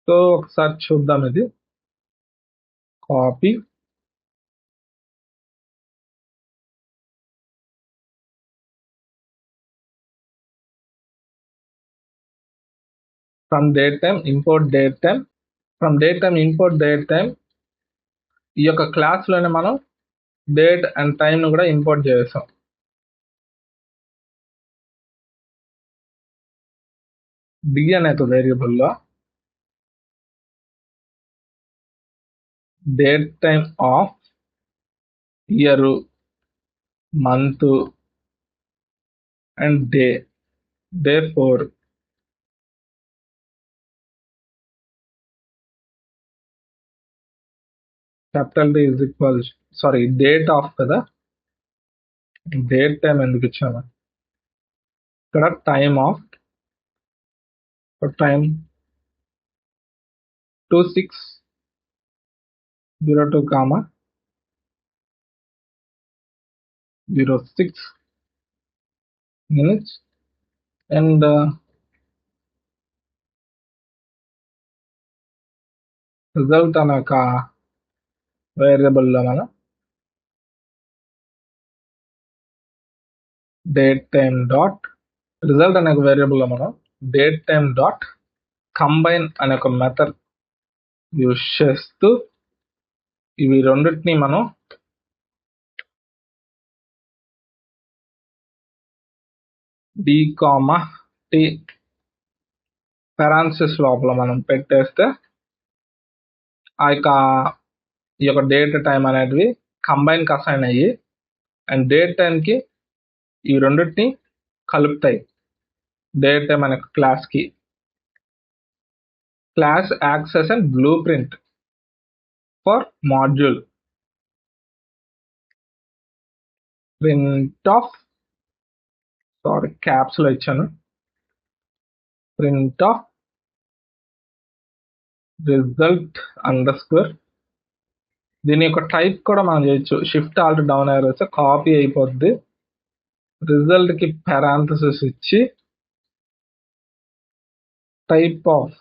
సో ఒకసారి చూద్దాం. ఇది copy, from date time import date time, from date time import date time. ఈ యొక్క క్లాస్లోనే మనం డేట్ అండ్ టైంను కూడా ఇంపోర్ట్ చేసాం. డి అనే వేరియబుల్లో date time of year, month and day, day 4. Capital D is equal date of కదా, date time ఎందుకు ఇచ్చాను, ఇక్కడ time of time 2602, 06 minutes. And result అనే ఒక వేరియబుల్లో మనం డేట్ టైం డాట్ రిజల్ట్ అనే ఒక వేరియబుల్లో మనం డేట్ టైం డాట్ కంబైన్ అనే ఒక మెథడ్ యూజ్ చేస్తూ ఇవి రెండింటిని మనం డి కామా టి పారాన్సిస్ లోపల మనం పెట్టేస్తే ఈ యొక్క డేట్ టైం అనేటివి కంబైన్కి అసైన్ అయ్యి అండ్ డేట్ టైంకి ఈ రెండింటిని కలుపుతాయి. డేట్ టైం అనే క్లాస్కి class access and blueprint for module print of క్యాప్స్లో ఇచ్చాను, ప్రింట్ ఆఫ్ రిజల్ట్ అండర్స్కోర్. దీని యొక్క టైప్ కూడా మనం చేయొచ్చు, షిఫ్ట్ ఆల్ట్ డౌన్ అయ్యారు వస్తే కాపీ అయిపోద్ది. రిజల్ట్కి పారాంథసిస్ ఇచ్చి టైప్ ఆఫ్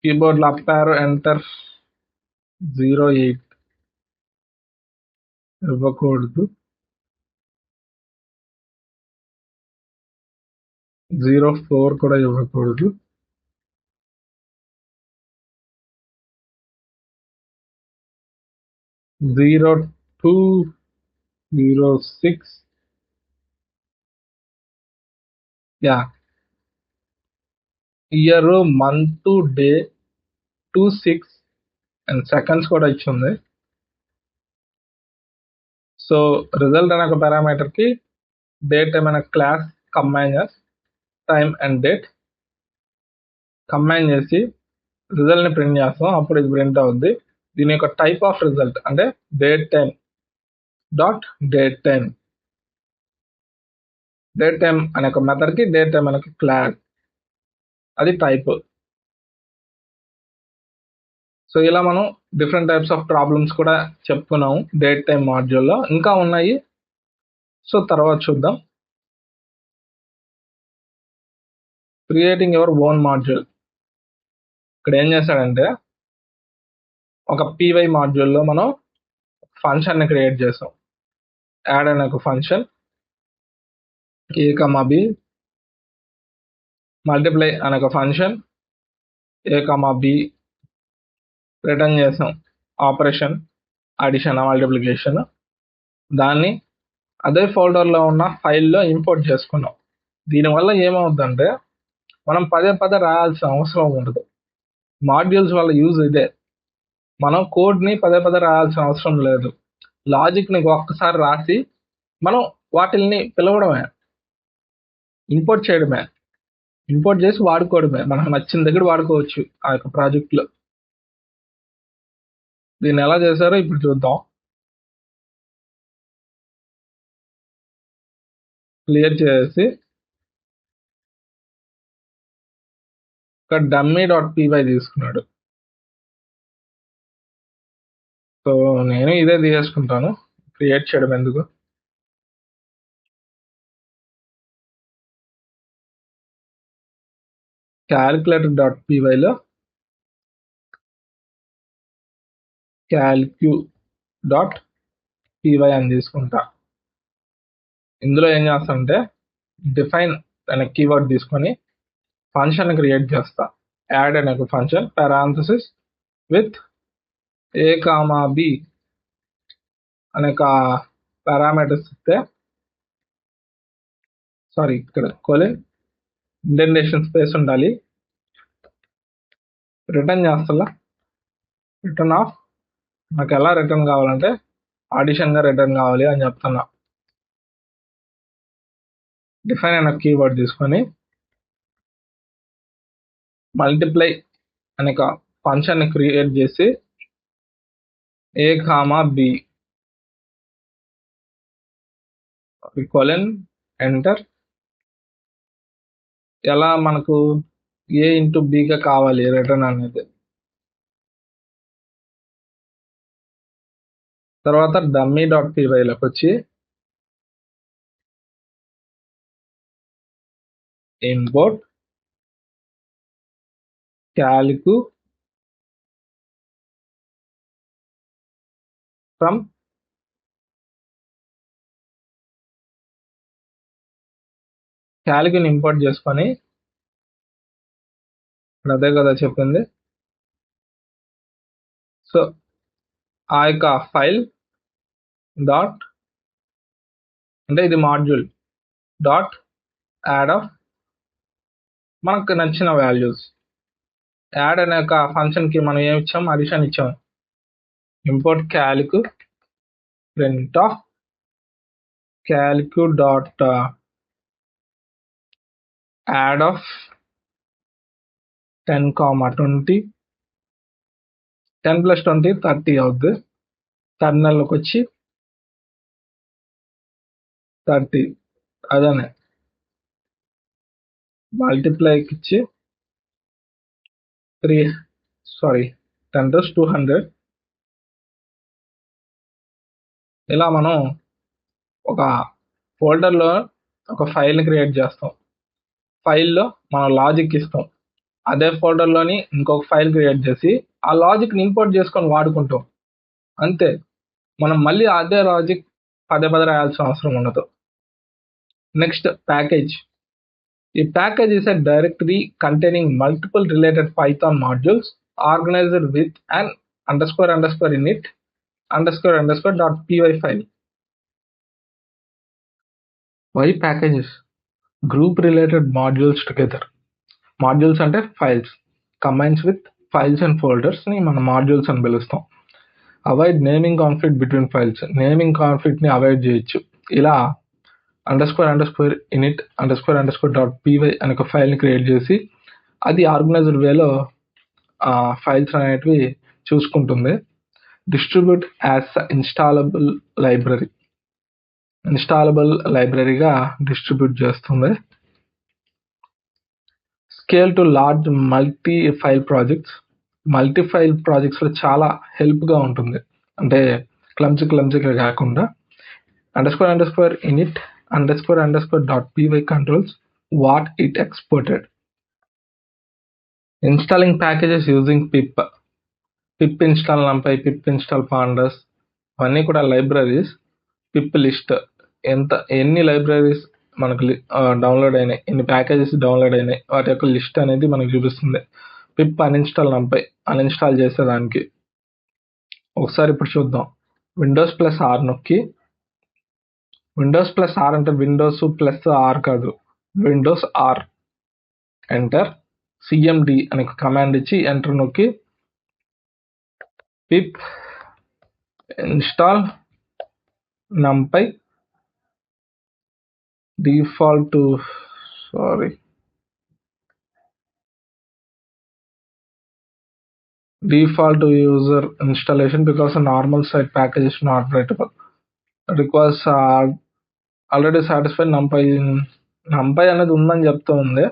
కీబోర్డ్లో అప్ యారో ఎంటర్ 08 ఇవ్వకూడదు, 04 కూడా ఇవ్వకూడదు. Zero 06 year, month, day 26 and seconds కూడా ఇచ్చింది. సో రిజల్ట్ అనే ఒక పారామీటర్కి డేట్ టైం అనే క్లాస్ కంబైన్ చేసి టైం అండ్ డేట్ కంబైన్ చేసి రిజల్ట్ని ప్రింట్ చేస్తాం, అప్పుడు ఇది ప్రింట్ అవుద్ది. దీని యొక్క టైప్ ఆఫ్ రిజల్ట్ అంటే date time dot date time. Date time అనే ఒక మెథడ్కి డేట్ టైం అనే క్లాస్, అది టైప్. సో ఇలా మనం డిఫరెంట్ టైప్స్ ఆఫ్ ప్రాబ్లమ్స్ కూడా చెప్పుకున్నాము డేట్ టైం మాడ్యూల్లో. ఇంకా ఉన్నాయి, సో తర్వాత చూద్దాం. Creating your own module. ఇక్కడ ఏం చేశాడంటే ఒక పీవై మాడ్యూల్లో మనం ఫంక్షన్ని క్రియేట్ చేసాం, యాడ్ అనే ఒక function. a comma b multiply అనే ఒక function a comma b return చేసాం ఆపరేషన్ అడిషన్ మల్టిప్లికేషన్. దాన్ని అదే ఫోల్డర్లో ఉన్న ఫైల్లో ఇంపోర్ట్ చేసుకున్నాం. దీనివల్ల ఏమవుతుందంటే మనం పదే పదే రాయాల్సిన అవసరం ఉండదు. మాడ్యూల్స్ వల్ల యూజ్ ఇదే, మనం కోడ్ని పదే పదే రాయాల్సిన అవసరం లేదు. లాజిక్ని ఒక్కసారి రాసి మనం వాటిల్ని పిలవడమే, ఇంపోర్ట్ చేయడమే, ఇంపోర్ట్ చేసి వాడుకోవడమే. మనకు నచ్చిన దగ్గర వాడుకోవచ్చు ఆ యొక్క ప్రాజెక్ట్లో. దీన్ని ఎలా చేశారో ఇప్పుడు చూద్దాం. క్లియర్ చేసి ఇక్కడ dummy.py తీసుకున్నాడు. సో నేను ఇదే తీసుకుంటాను, క్రియేట్ చేయడం ఎందుకు. calculator.pyలో calcu.py అని తీసుకుంటా. ఇందులో ఏం చేస్తానంటే డిఫైన్ అనే కీవర్డ్ తీసుకొని ఫంక్షన్ క్రియేట్ చేస్తా. యాడ్ అనే ఒక function parenthesis with a comma b అనే ఒక పారామీటర్స్ ఇస్తే, సారీ ఇక్కడ కోలన్ ఇండెంటేషన్ స్పేస్ ఉండాలి. రిటర్న్ చేస్తా, రిటర్న్ ఆఫ్ నాకు ఎలా రిటర్న్ కావాలంటే ఆడిషన్గా రిటర్న్ కావాలి అని చెప్తున్నా. డిఫైన్ అనే కీవర్డ్ తీసుకొని మల్టిప్లై అనే ఒక ఫంక్షన్ క్రియేట్ చేసి a comma b colon enter. ఎలా మనకు a ఇంటూ bగా కావాలి రిటర్న్ అనేది. తర్వాత dummy.pyలోకి వచ్చి ఇంపోర్ట్ calcu ఫ్రమ్ calcuని ఇంపోర్ట్ చేసుకొని, ఇప్పుడు అదే కదా చెప్పింది. సో ఆ యొక్క ఫైల్ డాట్ అంటే ఇది మాడ్యూల్ డాట్ యాడ్ ఆఫ్ మనకు నచ్చిన వాల్యూస్. యాడ్ అనే ఒక ఫంక్షన్కి మనం ఏమి ఇచ్చాం, అడిషన్ ఇచ్చాం. Import calcu print of calcu dot add of 10,20 10 + 20 30 అవుద్ది. టర్మినల్లోకి వచ్చి 30 అదనే మల్టిప్లైకి ఇచ్చి 10 × 200. ఇలా మనం ఒక ఫోల్డర్లో ఒక ఫైల్ని క్రియేట్ చేస్తాం. ఫైల్లో మనం లాజిక్ ఇస్తాం. అదే ఫోల్డర్లోని ఇంకొక ఫైల్ క్రియేట్ చేసి ఆ లాజిక్ని ఇంపోర్ట్ చేసుకొని వాడుకుంటాం. అంతే, మనం మళ్ళీ అదే లాజిక్ పదే పదే రాయాల్సిన అవసరం ఉండదు. Next package. ఈ package is a directory containing multiple related Python modules organized with an __init __.py file. Why packages? Group related modules together. Modules అంటే files, combines with files and folders ని మనం modules అని పిలుస్తాం. Avoid naming conflict between files. Naming కాన్ఫ్లిక్ట్ని avoid చేయొచ్చు. ఇలా __init __.py అనే ఒక ఫైల్ని క్రియేట్ చేసి అది ఆర్గనైజ్డ్ వేలో ఫైల్స్ అనేటివి చూసుకుంటుంది. డిస్ట్రిబ్యూట్ యాజ్ ఇన్స్టాలబుల్ లైబ్రరీగా డిస్ట్రిబ్యూట్ చేస్తుంది. Scale to large multi file ప్రాజెక్ట్స్లో చాలా హెల్ప్గా ఉంటుంది. అంటే క్లమ్జీగా కాకుండా __init __.py controls what it exported. Installing packages using pip install numpy, pip install pandas అవన్నీ కూడా లైబ్రరీస్. పిప్ లిస్ట్ ఎన్ని లైబ్రరీస్ మనకు డౌన్లోడ్ అయినాయి, ఎన్ని ప్యాకేజెస్ డౌన్లోడ్ అయినాయి, వాటి యొక్క లిస్ట్ అనేది మనకు చూపిస్తుంది. పిప్ అన్ఇన్స్టాల్ నంపై అన్ఇన్స్టాల్ చేసేదానికి ఒకసారి ఇప్పుడు చూద్దాం. విండోస్ ప్లస్ ఆర్ నొక్కి, విండోస్ ప్లస్ ఆర్ అంటే విండోస్ ప్లస్ ఆర్ కాదు, విండోస్ ఆర్, ఎంటర్, సిఎండి అనే కమాండ్ ఇచ్చి ఎంటర్ నొక్కి pip install NumPy default user installation because a normal site package is not writable. Requires already satisfied numpy అనేది ఉందని చెప్తూ ఉంది.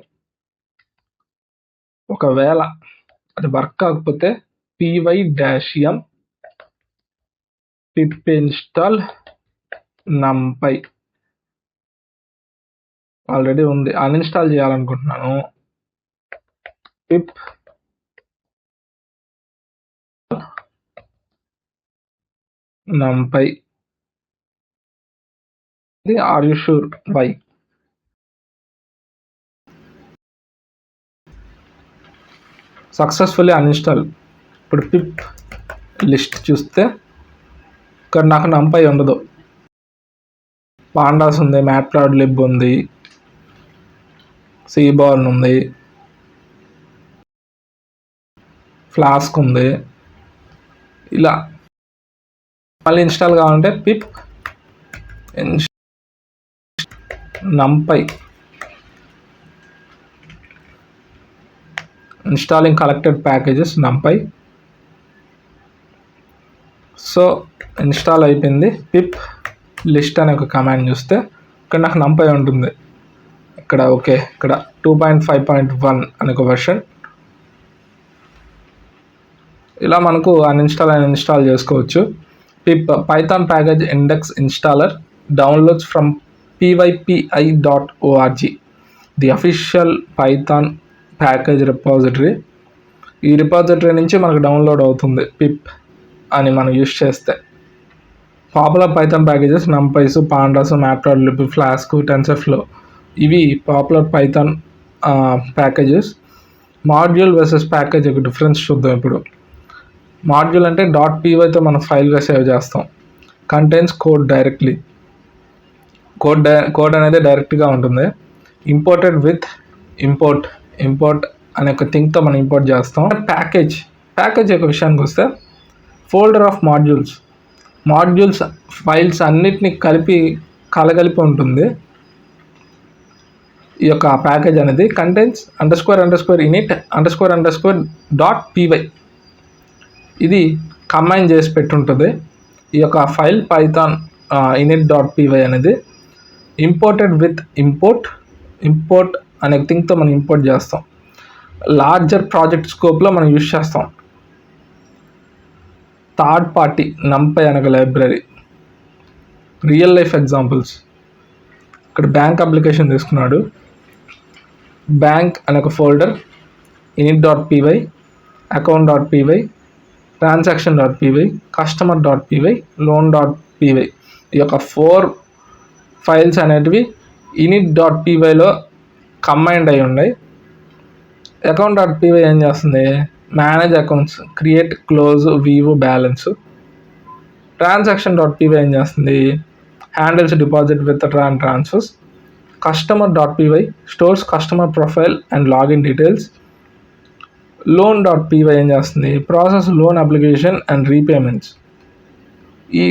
ఒకవేళ అది వర్క్ కాకపోతే py-m pip install numpy already ఉంది, అన్ఇన్స్టాల్ చేయాలనుకుంటున్నాను. Pip numpy, are you sure Y? Successfully uninstall. ఇప్పుడు పిప్ లిస్ట్ చూస్తే ఇక్కడ నాకు numpy ఉండదు. పాండాస్ ఉంది, మ్యాట్ప్లాట్లిబ్ ఉంది, సీబార్న్ ఉంది, ఫ్లాస్క్ ఉంది. ఇలా మళ్ళీ ఇన్స్టాల్ కావాలంటే పిప్ numpy installing collected packages numpy. So install అయిపోయింది. పిప్ లిస్ట్ అనే ఒక కమాండ్ చూస్తే ఇక్కడ నాకు numpy ఉంటుంది. ఇక్కడ ఓకే, ఇక్కడ 2.5.1 అనే ఒక వెర్షన్. ఇలా మనకు ఇన్స్టాల్ చేసుకోవచ్చు. Pip Python package index installer downloads from pypi.org, the official Python package repository. ఈ రిపాజిటరీ నుంచి మనకు డౌన్లోడ్ అవుతుంది పిప్ అని మనం యూస్ చేస్తే. Popular Python packages numpys, pandas, matplotlib, flask, tensorflow, ఇవి popular Python packages. Module versus package ఒక difference చూద్దాం. ఇప్పుడు మాడ్యూల్ అంటే .pyతో మనం ఫైల్గా సేవ్ చేస్తాం. కంటైన్స్ కోడ్ డైరెక్ట్లీ, కోడ్ అనేది డైరెక్ట్గా ఉంటుంది. ఇంపోర్టెడ్ విత్ ఇంపోర్ట్ అనే ఒక థింగ్తో మనం ఇంపోర్ట్ చేస్తాం. ప్యాకేజ్ యొక్క విషయానికి వస్తే ఫోల్డర్ ఆఫ్ మాడ్యూల్స్ ఫైల్స్ అన్నిటిని కలగలిపి ఉంటుంది. ఈ యొక్క ప్యాకేజ్ అనేది కంటైన్స్ __init __.py, ఇది కంబైన్ చేసి పెట్టుంటుంది. ఈ యొక్క ఫైల్ పైథాన్ init.py అనేది ఇంపోర్టెడ్ విత్ ఇంపోర్ట్ అనే థింగ్తో మనం ఇంపోర్ట్ చేస్తాం. లార్జర్ ప్రాజెక్ట్ స్కోప్లో మనం యూజ్ చేస్తాం. థర్డ్ పార్టీ numpy అనే ఒక లైబ్రరీ. రియల్ లైఫ్ ఎగ్జాంపుల్స్, ఇక్కడ బ్యాంక్ అప్లికేషన్ తీసుకున్నాడు. బ్యాంక్ అనే ఒక folder, init.py, account.py, transaction.py, customer.py, loan.py. ఈ యొక్క 4 ఫైల్స్ అనేటివి init.pyలో కంబైన్డ్ అయి ఉన్నాయి. account.py ఏం చేస్తుంది? Manage accounts, create, close, view, balance. transaction.py ఏం చేస్తుంది? Handles deposit, withdraw and transfers. customer.py stores customer profile and login details. loan.py ఏం చేస్తుంది? Process loan application and repayments. ఈ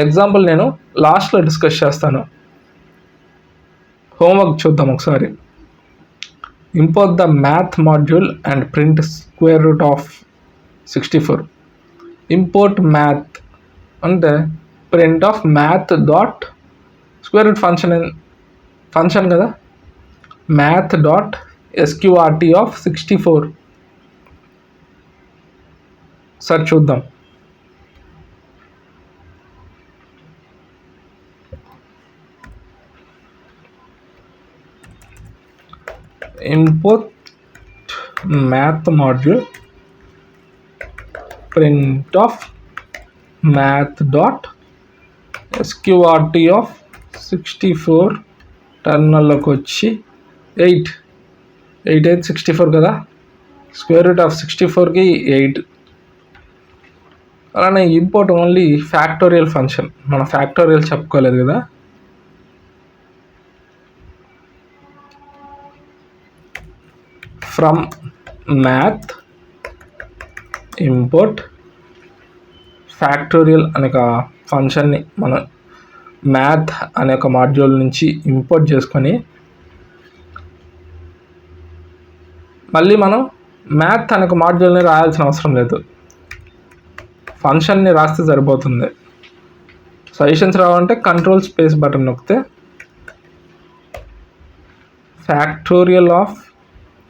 ఎగ్జాంపుల్ నేను లాస్ట్లో డిస్కస్ చేస్తాను. హోంవర్క్ చూద్దాం ఒకసారి. Import the math module and print √64. Import math అంటే print of math dot square root function కదా, మ్యాథ్ డాట్ sqrt ఆఫ్ 64. సరే చూద్దాం. Import math module print of math dot sqrt of 64 టర్మినల్లోకి వచ్చి 8 8 అయితే 64 కదా, స్క్వేర్ రూట్ ఆఫ్ 64కి 8. అలానే import only factorial function, మనం factorial చెప్పుకోలేదు కదా. ఫ్రమ్ మ్యాథ్ ఇంపోర్ట్ ఫ్యాక్టోరియల్ అనే ఒక ఫంక్షన్ని మనం మ్యాథ్ అనే ఒక మాడ్యూల్ నుంచి ఇంపోర్ట్ చేసుకొని మళ్ళీ మనం మ్యాథ్ అనే ఒక మాడ్యూల్ని రాయాల్సిన అవసరం లేదు, ఫంక్షన్ని రాస్తే సరిపోతుంది. సజెషన్స్ రావాలంటే కంట్రోల్ స్పేస్ బటన్ నొక్కితే ఫ్యాక్టోరియల్ ఆఫ్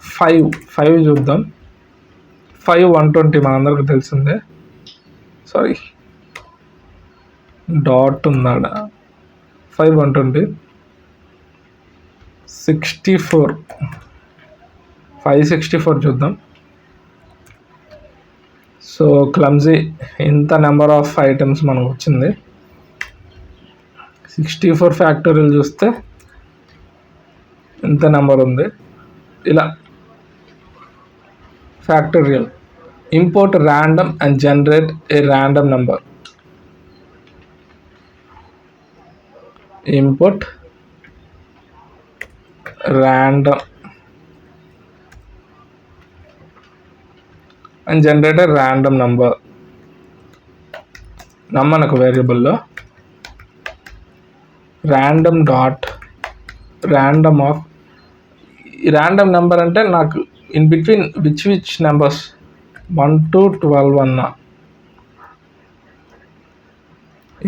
5 చూద్దాం. 5 120 మనందరికి తెలిసిందే. Sorry, dot ఉందాడ. 5 120 64 564 చూద్దాం. సో క్లమ్జీ ఇంత నెంబర్ ఆఫ్ ఐటమ్స్ మనకు వచ్చింది. 64 ఫ్యాక్టోరియల్ చూస్తే ఇంత నెంబర్ ఉంది. ఇలా factorial import random and generate a random number. Import random and generate a random number. నమ్మనకు వేరియబుల్లో ర్యాండమ్ డాట్ ర్యాండమ్ ఆఫ్, ఈ ర్యాండమ్ నెంబర్ అంటే నాకు in between which numbers 1 to 12 అన్న.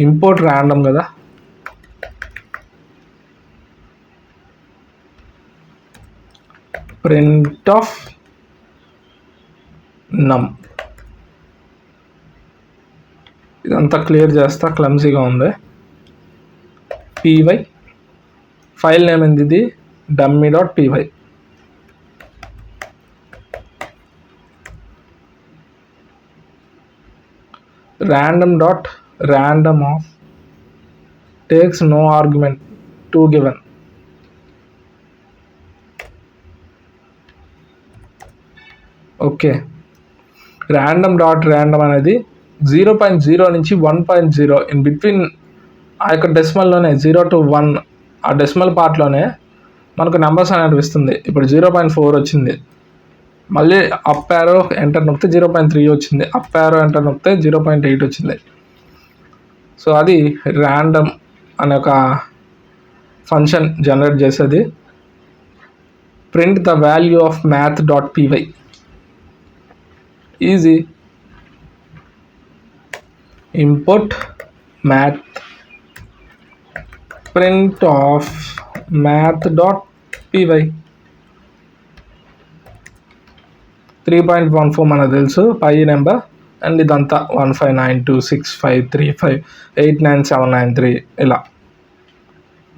ఇంపోర్ట్ ర్యాండమ్ కదా, ప్రింట్ ఆఫ్ నమ్. ఇదంతా clear చేస్తా, క్లమ్జీగా ఉంది. py ఫైల్ నేమ్ ఏంది, ఇది dummy.py. random of takes no argument to given. Okay, random అనేది 0.0 నుంచి 1.0 ఇన్ బిట్వీన్ ఆ యొక్క డెసిమల్లోనే 0 to 1 ఆ డెసిమల్ పార్ట్లోనే మనకు నెంబర్స్ అనేవి ఇస్తుంది. ఇప్పుడు 0.4 వచ్చింది, మళ్ళీ అప్ యారో ఎంటర్ నొక్కితే 0.3 వచ్చింది, అప్ యారో ఎంటర్ నొక్కితే 0.8 వచ్చింది. సో అది ర్యాండమ్ అనే ఒక ఫంక్షన్ జనరేట్ చేసేది. Print the value of math.py. Easy. Import math print of math.py. 3.14 మనకు తెలుసు పై నెంబర్, అండ్ ఇదంతా 1592653589793 ఇలా.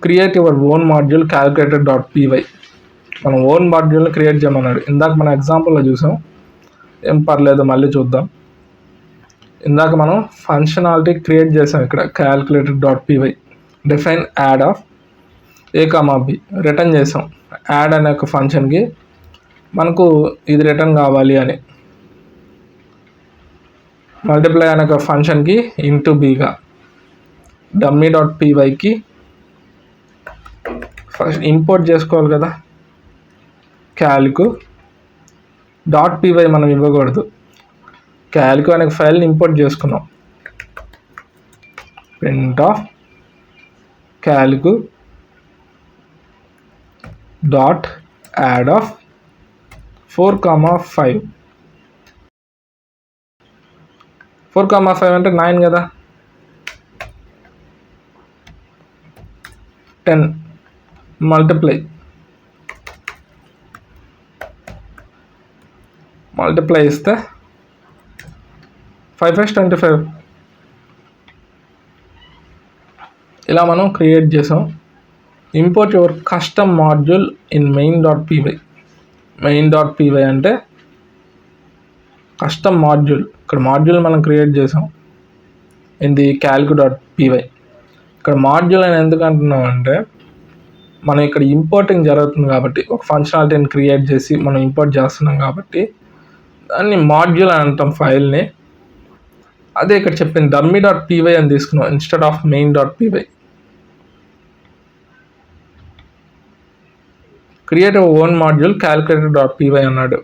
Create your own module calculator.py. మనం ఓన్ మాడ్యూల్ని క్రియేట్ చేయమన్నాడు. ఇందాక మన ఎగ్జాంపుల్లో చూసాం, ఏం పర్లేదు మళ్ళీ చూద్దాం. ఇందాక మనం ఫంక్షనాలిటీ క్రియేట్ చేసాం ఇక్కడ calculator.py. Define add of a, b return చేసాం. యాడ్ అనే ఒక ఫంక్షన్కి మనకు ఇది రిటర్న్ కావాలి అని. మల్టిప్లై అనే ఒక ఫంక్షన్కి ఇంటూ బీగా, dummy.pyకి ఫస్ట్ ఇంపోర్ట్ చేసుకోవాలి కదా క్యాల్కు. .py మనం ఇవ్వకూడదు, క్యాల్కు అనే ఫైల్ని ఇంపోర్ట్ చేసుకున్నాం. ప్రింట్ ఆఫ్ క్యాల్కు డాట్ యాడ్ ఆఫ్ 4,5. 4,5 అంటే 9 కదా, 10 మల్టిప్లై ఇస్తే 5 × 25. ఇలా మనం క్రియేట్ చేసాం. Import your custom module in main.py. main.py అంటే కస్టమ్ మాడ్యూల్. ఇక్కడ మాడ్యూల్ మనం క్రియేట్ చేసాం ఇది calc.py. ఇక్కడ మాడ్యూల్ అని ఎందుకు అంటున్నాం అంటే మనం ఇక్కడ ఇంపోర్టింగ్ జరుగుతుంది కాబట్టి ఒక ఫంక్షనాలిటీని క్రియేట్ చేసి మనం ఇంపోర్ట్ చేస్తున్నాం కాబట్టి దాన్ని మాడ్యూల్ అని అంటాం ఫైల్ని. అదే ఇక్కడ చెప్పింది dummy.py అని తీసుకున్నాం instead of main.py. Create own module calculator.py అన్నాడు.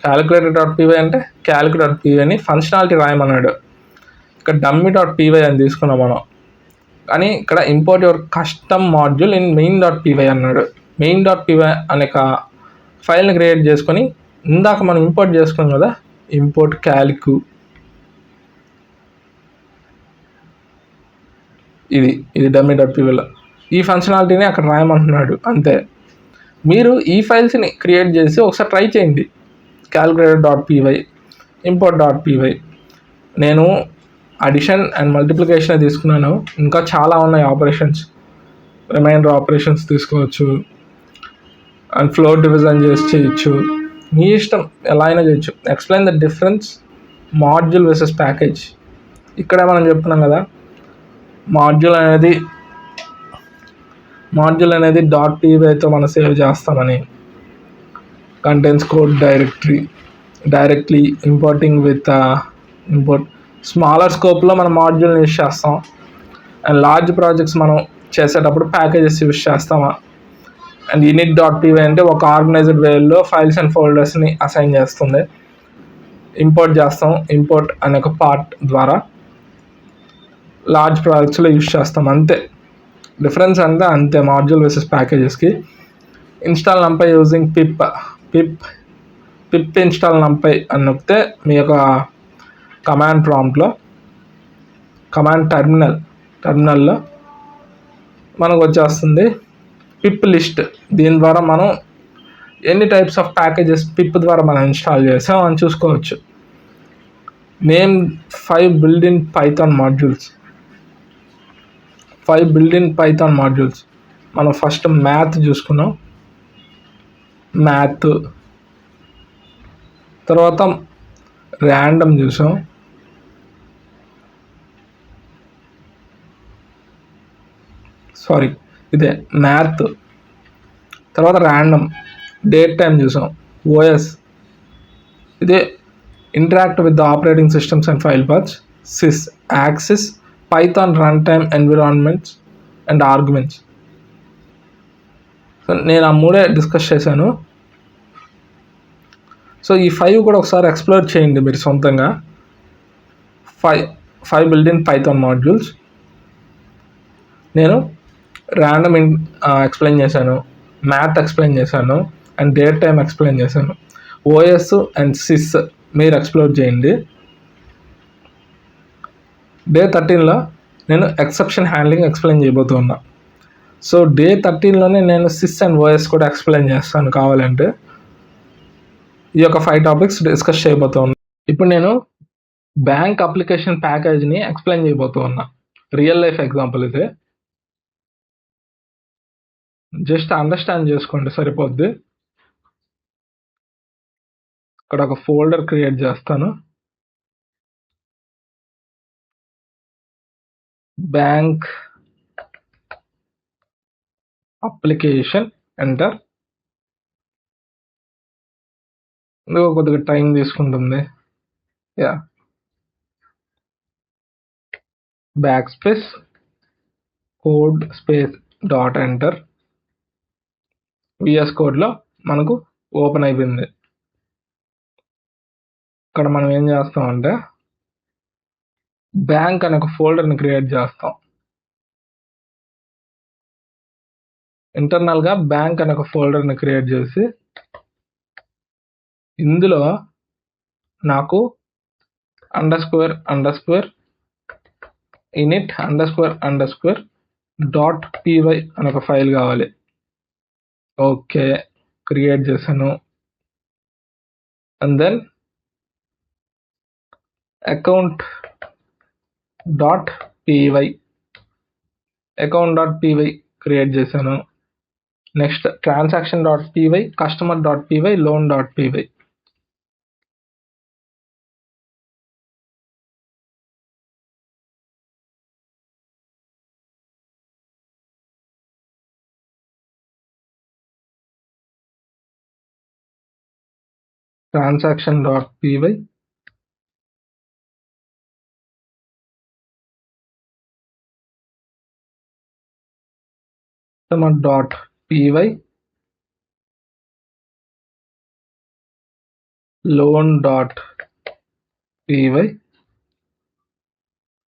calculator.py అంటే calc.py ఫంక్షనాలిటీ రాయమన్నాడు. ఇక్కడ dummy.py అని తీసుకున్నాం మనం. కానీ ఇక్కడ import your custom module in main.py అన్నాడు. main.py అనే ఫైల్ని క్రియేట్ చేసుకొని ఇందాక మనం ఇంపోర్ట్ చేసుకున్నాం కదా, ఇంపోర్ట్ క్యాల్క్, ఇది dummy.pyలో ఈ ఫంక్షనాలిటీని అక్కడ రాయమంటున్నాడు అంతే. మీరు ఈ ఫైల్స్ని క్రియేట్ చేసి ఒకసారి ట్రై చేయండి. calculator.py, import.py. నేను అడిషన్ అండ్ మల్టిప్లికేషన్ తీసుకున్నాను. ఇంకా చాలా ఉన్నాయి ఆపరేషన్స్, రిమైండర్ ఆపరేషన్స్ తీసుకోవచ్చు అండ్ ఫ్లోర్ డివిజన్ చేసి చేయొచ్చు. మీ ఇష్టం, ఎలా అయినా చేయొచ్చు. Explain the difference module versus package. ఇక్కడే మనం చెప్తున్నాం కదా, మాడ్యూల్ అనేది .pyతో మనం సేవ్ చేస్తామని. Contents code directly importing with import. Smaller స్కోప్లో మనం మాడ్యూల్ని యూస్ చేస్తాం. అండ్ లార్జ్ ప్రాజెక్ట్స్ మనం చేసేటప్పుడు ప్యాకేజెస్ యూస్ చేస్తామా. అండ్ init.py అంటే ఒక ఆర్గనైజ్డ్ వేలో ఫైల్స్ అండ్ ఫోల్డర్స్ని అసైన్ చేస్తుంది. ఇంపోర్ట్ చేస్తాం, ఇంపోర్ట్ అనే ఒక పార్ట్ ద్వారా లార్జ్ ప్రాజెక్ట్స్లో యూస్ చేస్తాం. అంతే డిఫరెన్స్ అంతే మాడ్యూల్ వర్సెస్ ప్యాకేజెస్కి. Install numpy using pip install numpy అని నొక్కితే మీ యొక్క కమాండ్ ప్రాంప్ట్లో, కమాండ్ టెర్మినల్లో మనకు వచ్చేస్తుంది పిప్ లిస్ట్. దీని ద్వారా మనం ఎన్ని టైప్స్ ఆఫ్ ప్యాకేజెస్ పిప్ ద్వారా మనం ఇన్స్టాల్ చేసాం అని చూసుకోవచ్చు. Name 5 built-in Python modules. మనం ఫస్ట్ మ్యాథ్ చూసుకున్నాం, మ్యాథ్ తర్వాత ర్యాండమ్ చూసాం, ఇదే మ్యాథ్ తర్వాత ర్యాండమ్, డేట్ టైం చూసాం, ఓఎస్ ఇదే interact with the operating systems and file paths, sys access Python run time environments and arguments. So నేను ఆ మూడే డిస్కస్ చేశాను. సో ఈ 5 కూడా ఒకసారి ఎక్స్ప్లోర్ చేయండి మీరు సొంతంగా. 5 built-in Python మాడ్యూల్స్. నేను ర్యాండమ్ ఎక్స్ప్లెయిన్ చేశాను, మ్యాథ్ ఎక్స్ప్లెయిన్ చేశాను అండ్ డేట్ టైం ఎక్స్ప్లెయిన్ చేశాను. ఓఎస్ అండ్ సిస్ మీరు ఎక్స్ప్లోర్ చేయండి. డే 13లో నేను ఎక్సెప్షన్ హ్యాండ్లింగ్ ఎక్స్ప్లెయిన్ చేయబోతున్నా. సో డే 13లోనే నేను సిస్ అండ్ ఓఎస్ కూడా ఎక్స్ప్లెయిన్ చేస్తాను కావాలంటే. ఈ యొక్క 5 టాపిక్స్ డిస్కస్ చేయబోతున్నా. ఇప్పుడు నేను బ్యాంక్ అప్లికేషన్ ప్యాకేజ్ని ఎక్స్ప్లెయిన్ చేయబోతున్నా. రియల్ లైఫ్ ఎగ్జాంపుల్ ఇది, జస్ట్ అండర్స్టాండ్ చేసుకోండి సరిపోద్ది. ఇక్కడ ఒక ఫోల్డర్ క్రియేట్ చేస్తాను, బ్యాంక్ అప్లికేషన్, ఎంటర్. ఇందులో కొద్దిగా టైం తీసుకుంటుంది. Backspace code space dot enter. VS కోడ్లో మనకు ఓపెన్ అయిపోయింది. ఇక్కడ మనం ఏం చేస్తామంటే బ్యాంక్ అనే ఒక ఫోల్డర్ని క్రియేట్ చేస్తాం. ఇంటర్నల్గా బ్యాంక్ అనే ఒక ఫోల్డర్ని క్రియేట్ చేసి ఇందులో నాకు __ init__ .py అనే ఒక ఫైల్ కావాలి. ఓకే, క్రియేట్ చేశాను. అండ్ దెన్ account.py క్రియేట్ చేశాను. Next transaction.py, customer.py, loan.py. transaction.py, customer.py, loan.py.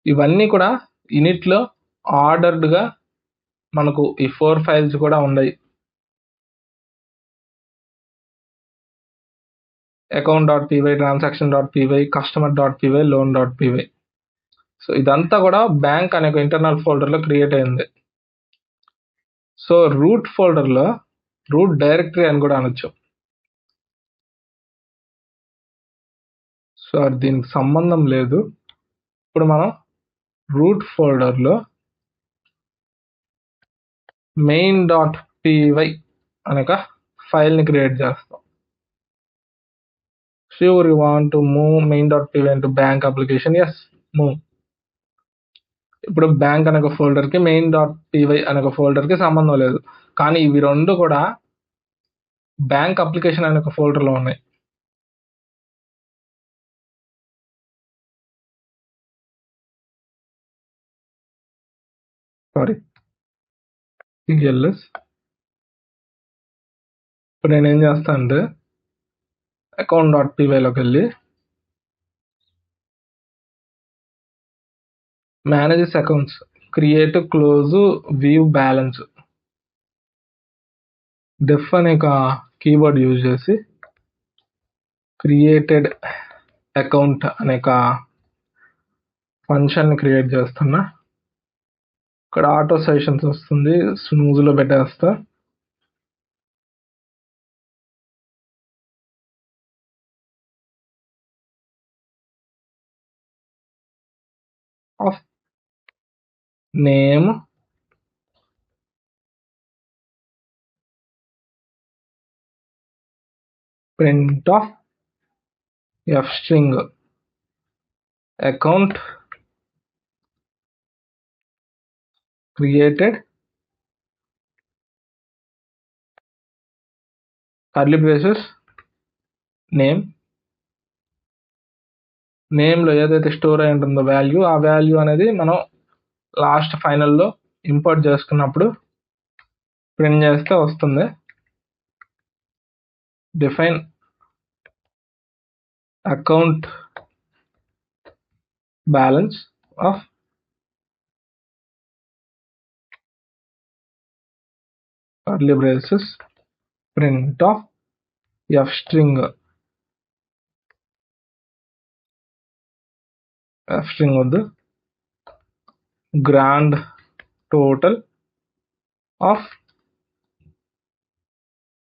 ఇవన్నీ కూడా ఇనిట్లో ఆర్డర్డ్గా మనకు ఈ 4 ఫైల్స్ కూడా ఉన్నాయి. account.py, transaction.py, customer.py, loan.py. So ఇదంతా కూడా బ్యాంక్ అనే ఒక ఇంటర్నల్ ఫోల్డర్లో క్రియేట్ అయింది. సో రూట్ ఫోల్డర్లో రూట్ డైరెక్టరీ అని కూడా అనొచ్చు. సో దీనికి సంబంధం లేదు. ఇప్పుడు మనం రూట్ ఫోల్డర్లో main.py అనే ఒక ఫైల్ని క్రియేట్ చేస్తాం. Sure, you want to move main.py into bank application? Yes, move. ఇప్పుడు బ్యాంక్ అనే ఒక ఫోల్డర్కి main.py అనే ఒక ఫోల్డర్కి సంబంధం లేదు, కానీ ఇవి రెండు కూడా బ్యాంక్ అప్లికేషన్ అనే ఒక ఫోల్డర్లో ఉన్నాయి. Sorry, CLS. ఇప్పుడు నేను ఏం చేస్తాను అంటే account.pyలోకి వెళ్ళి manages accounts, create, close, view balance, def అనే ఒక కీవర్డ్ యూజ్ చేసి క్రియేటెడ్ అకౌంట్ అనే ఒక ఫంక్షన్ని క్రియేట్ చేస్తున్నా. ఇక్కడ ఆటో సెషన్స్ వస్తుంది, స్నూజ్లో పెట్టేస్తా. Of name, print of f string, account created, curly braces, name. నేమ్లో ఏదైతే స్టోర్ అయి ఉంటుందో వాల్యూ, ఆ వాల్యూ అనేది మనం లాస్ట్ ఫైనల్లో ఇంపోర్ట్ చేసుకున్నప్పుడు ప్రింట్ చేస్తే వస్తుంది. Define account balance of curly braces, print of f string వద్దు, grand total of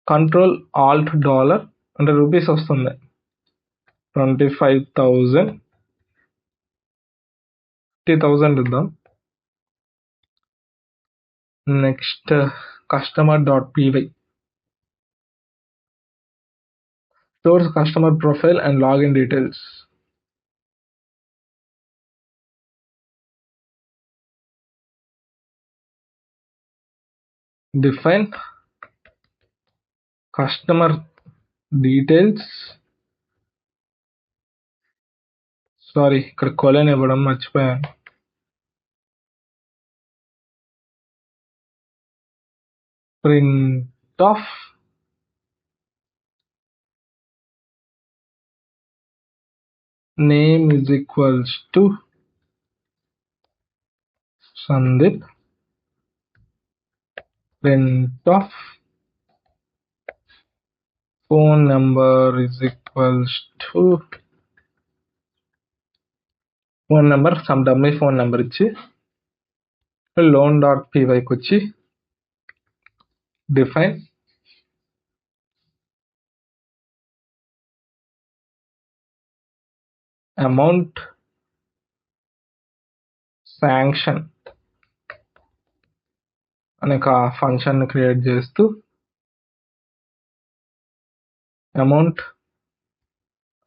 control alt dollar అంటే రూపీస్ వస్తుంది 25,000, 50,000 ఇద్దాం. Next customer.py stores customer profile and login details. Define customer details. Sorry, ఇక్కడ కొలన్ ఇవ్వడం మర్చిపోయాను. Print of name is equals to Sandeep. Print of phone number is equals to phone number, some dummy phone number ఇచ్చి loan.pyకి వచ్చి define amount sanction అనే ఒక ఫంక్షన్ని create చేస్తూ amount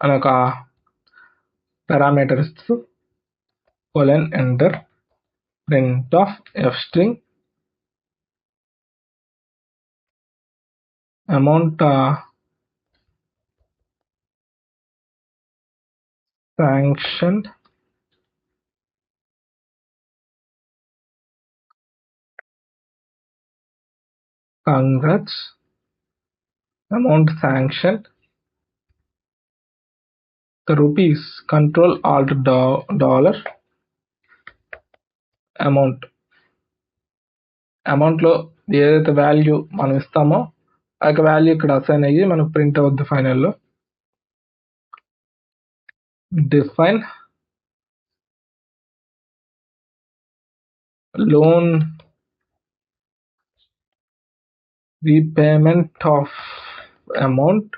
అనే ఒక పారామీటర్ ఇస్తూ colon enter, print of f string amount sanctioned congrats amount sanctioned the rupees control alt dollar amount లో ఏదైతే వాల్యూ మనం ఇస్తామో ఆ వాల్యూ ఇక్కడ అసైన్ అయ్యి మనకు ప్రింట్ అవుద్ది ఫైనల్లో. Define loan repayment of amount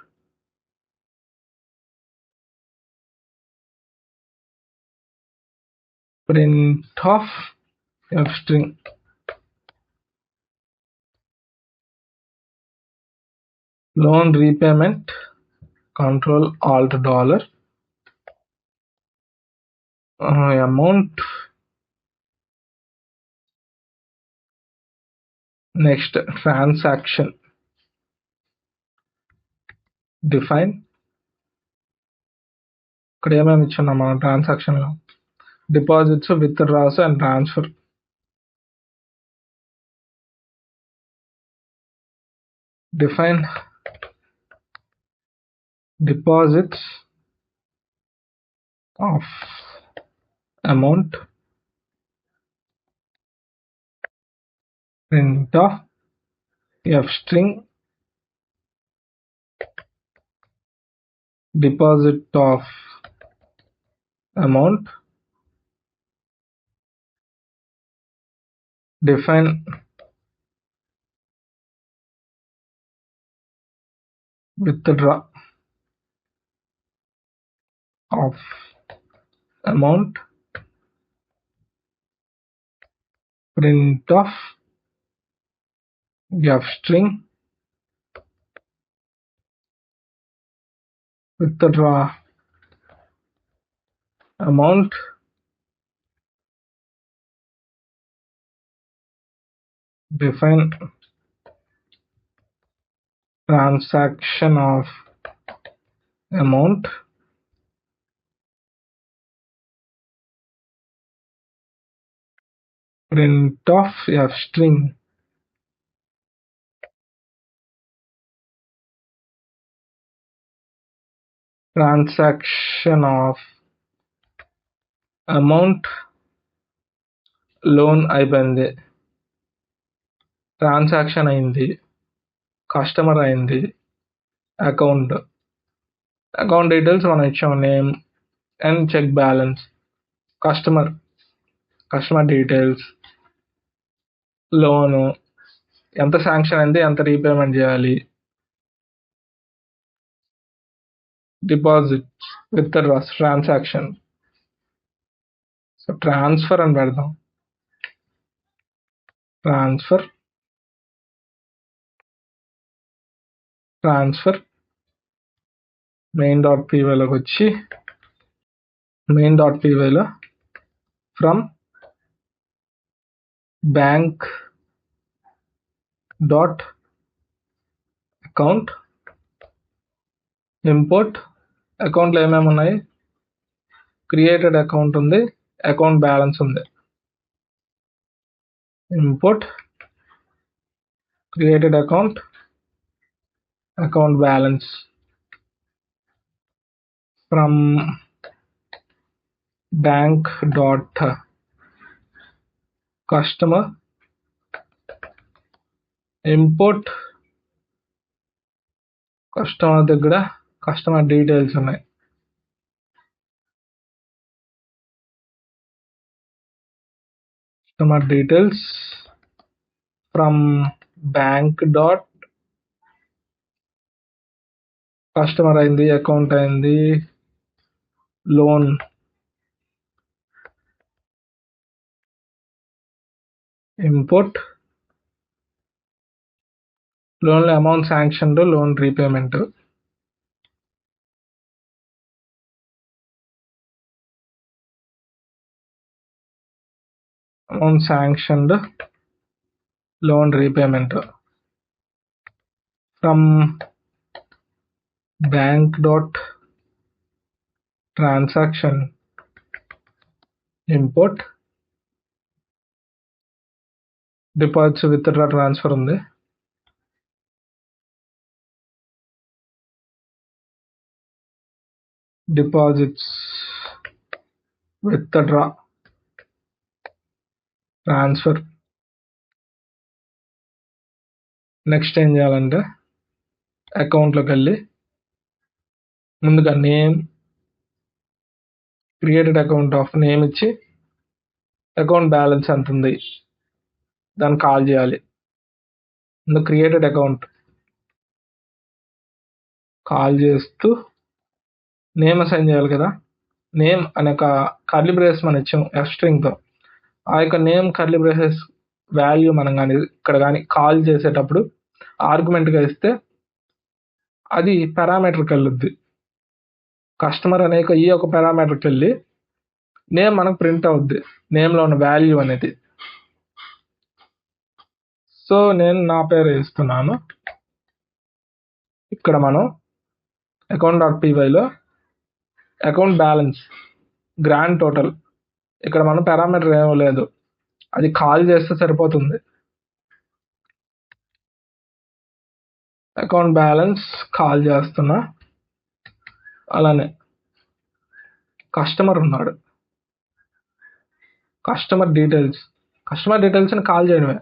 print of F string loan repayment control alt dollar amount. Next transaction define ఇక్కడ ఏమేమి ఇచ్చున్నాం మనం ట్రాన్సాక్షన్ లో deposits withdraws and transfer. Define deposits of amount print of f string deposit of amount. Define withdraw of amount print of f string withdraw amount define transaction of amount print of f string transaction of amount loan అయిపోయింది, transaction అయింది, customer అయింది, account details మనం ఇచ్చాం name and check balance, customer details, loan ఎంత sanction అయింది, ఎంత repayment చేయాలి, deposit withdraws transaction. So transfer అని పెడదాం. ట్రాన్స్ఫర్ మెయిన్ డాట్ పీవైలోకి వచ్చి మెయిన్ డాట్ పీవైలో from bank dot account import. అకౌంట్లో ఏమేమి ఉన్నాయి, క్రియేటెడ్ అకౌంట్ ఉంది, అకౌంట్ బ్యాలెన్స్ ఉంది. Import created account balance from bank dot customer import customer దగ్గర కస్టమర్ డీటెయిల్స్ ఉన్నాయి. Customer details from bank dot customer అయింది, అకౌంట్ అయింది, లోన్ ఇంపోర్ట్ లోన్లో amount sanction, loan repayment. Amount sanctioned, loan repayment from bank dot transaction import deposits withdraw transfer ఉంది. Deposits withdraw transfer. Next ఏం చేయాలంటే అకౌంట్లోకి వెళ్ళి ముందుగా name, created account of name ఇచ్చి అకౌంట్ బ్యాలెన్స్ ఎంత ఉంది దాన్ని కాల్ చేయాలి. ముందు క్రియేటెడ్ అకౌంట్ కాల్ చేస్తూ నేమ్ అసైన్ చేయాలి కదా. నేమ్ అనే ఒక కర్లీ బ్రేసెస్ మనం ఇచ్చాం స్ట్రింగ్తో. ఆ యొక్క నేమ్ కర్లీ బ్రేసెస్ వాల్యూ మనం కానీ ఇక్కడ కానీ కాల్ చేసేటప్పుడు ఆర్గ్యుమెంట్గా ఇస్తే అది పారామీటర్కి వెళ్ళుద్ది. కస్టమర్ అనే ఈ యొక్క పారామీటర్కి వెళ్ళి నేమ్ మనకు ప్రింట్ అవుద్ది, నేమ్లో ఉన్న వాల్యూ అనేది. సో నేను నా పేరు ఇస్తున్నాను. ఇక్కడ మనం account.pyలో అకౌంట్ బ్యాలెన్స్ గ్రాండ్ టోటల్, ఇక్కడ మనం పారామీటర్ ఏమీ లేదు, అది కాల్ చేస్తే సరిపోతుంది. అకౌంట్ బ్యాలెన్స్ కాల్ చేస్తున్నా. అలానే కస్టమర్ ఉన్నాడు, కస్టమర్ డీటెయిల్స్ని కాల్ చేయడమే.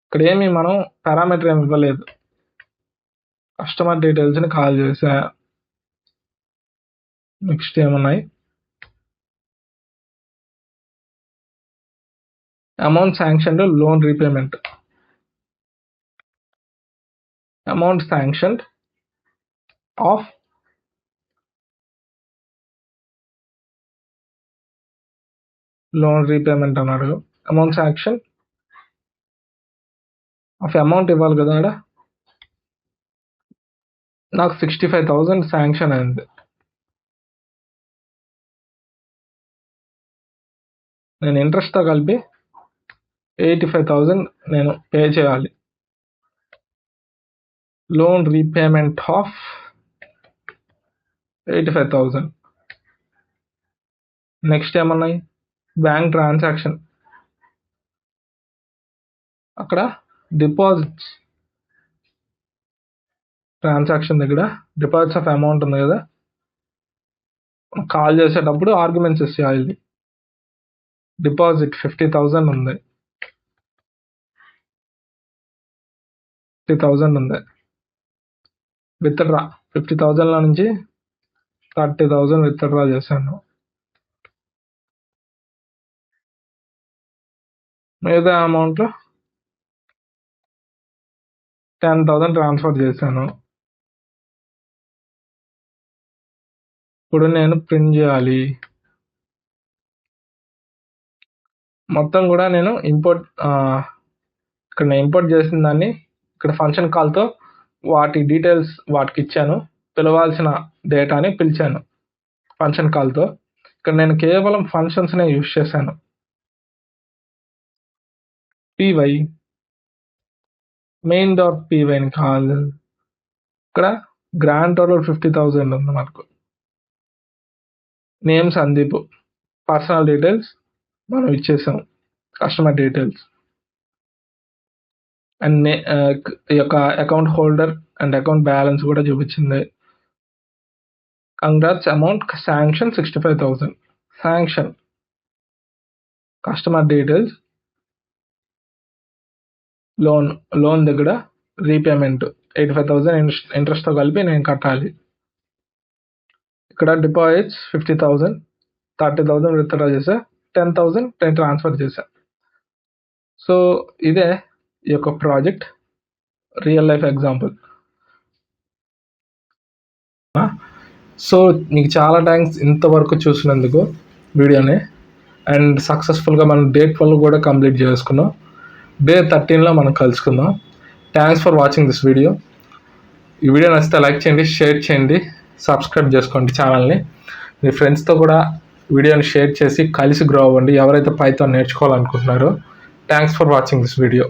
ఇక్కడ ఏమి మనం పారామీటర్ ఏమి ఇవ్వలేదు. కస్టమర్ డీటెయిల్స్ని కాల్ చేసా. నెక్స్ట్ ఏమున్నాయి, amount sanction loan repayment. Amount sanction of loan repayment అన్నాడు. అమౌంట్ శాంక్షన్ ఆఫ్ అమౌంట్ ఇవ్వాలి కదా. ఆడ నాకు 65,000 శాంక్షన్ అయింది. నేను ఇంట్రెస్ట్తో కలిపి 85,000 నేను పే చేయాలి. Loan repayment of 85,000. నెక్స్ట్ ఏమన్నాయి, బ్యాంక్ ట్రాన్సాక్షన్. అక్కడ డిపాజిట్స్ ట్రాన్సాక్షన్ దగ్గర డిపాజిట్స్ ఆఫ్ అమౌంట్ ఉంది కదా, కాల్ చేసేటప్పుడు ఆర్గ్యుమెంట్స్ ఇచ్చేయాలి. డిపాజిట్ 50,000 ఉంది, 50,000 ఉంది. విత్డ్రా 50,000లో నుంచి 30,000 విత్డ్రా చేశాను. మిగతా అమౌంట్లో 10,000 ట్రాన్స్ఫర్ చేశాను. ఇప్పుడు నేను ప్రింట్ చేయాలి. మొత్తం కూడా నేను ఇక్కడ నేను ఇంపోర్ట్ చేసిన దాన్ని ఇక్కడ ఫంక్షన్ కాల్తో వాటి డీటెయిల్స్ వాటికి ఇచ్చాను. పిలవాల్సిన డేటాని పిలిచాను ఫంక్షన్ కాల్తో. ఇక్కడ నేను కేవలం ఫంక్షన్స్నే యూజ్ చేశాను. py main.pyని కాల్. ఇక్కడ గ్రాండ్ టోటల్ 50,000 ఉంది మనకు. నేమ్ సందీప్, పర్సనల్ డీటెయిల్స్ మనం ఇచ్చేసాం, కస్టమర్ డీటెయిల్స్ అండ్ ఈ యొక్క account holder and account balance కూడా చూపించింది. Congrats, amount sanction 65,000. Sanction customer details, loan దగ్గర రీపేమెంట్ 85,000 ఇంట్రెస్ట్తో కలిపి నేను కట్టాలి. ఇక్కడ డిపాజిట్స్ 50,000, 30,000 విత్డ్రా చేసా, 10,000 నేను ట్రాన్స్ఫర్ చేశా. సో ఇదే ఈ యొక్క project real life example. So మీకు చాలా థ్యాంక్స్ ఇంతవరకు చూసినందుకు వీడియోని. అండ్ సక్సెస్ఫుల్గా మనం డే 12 కూడా కంప్లీట్ చేసుకున్నాం. డే 13లో మనం కలుసుకుందాం. Thanks for watching this video. ఈ వీడియో నచ్చితే లైక్ చేయండి, షేర్ చేయండి, సబ్స్క్రైబ్ చేసుకోండి ఛానల్ని. మీ ఫ్రెండ్స్తో కూడా వీడియోని షేర్ చేసి కలిసి గ్రో అవ్వండి ఎవరైతే పైథాన్ నేర్చుకోవాలనుకుంటున్నారో. Thanks for watching this video.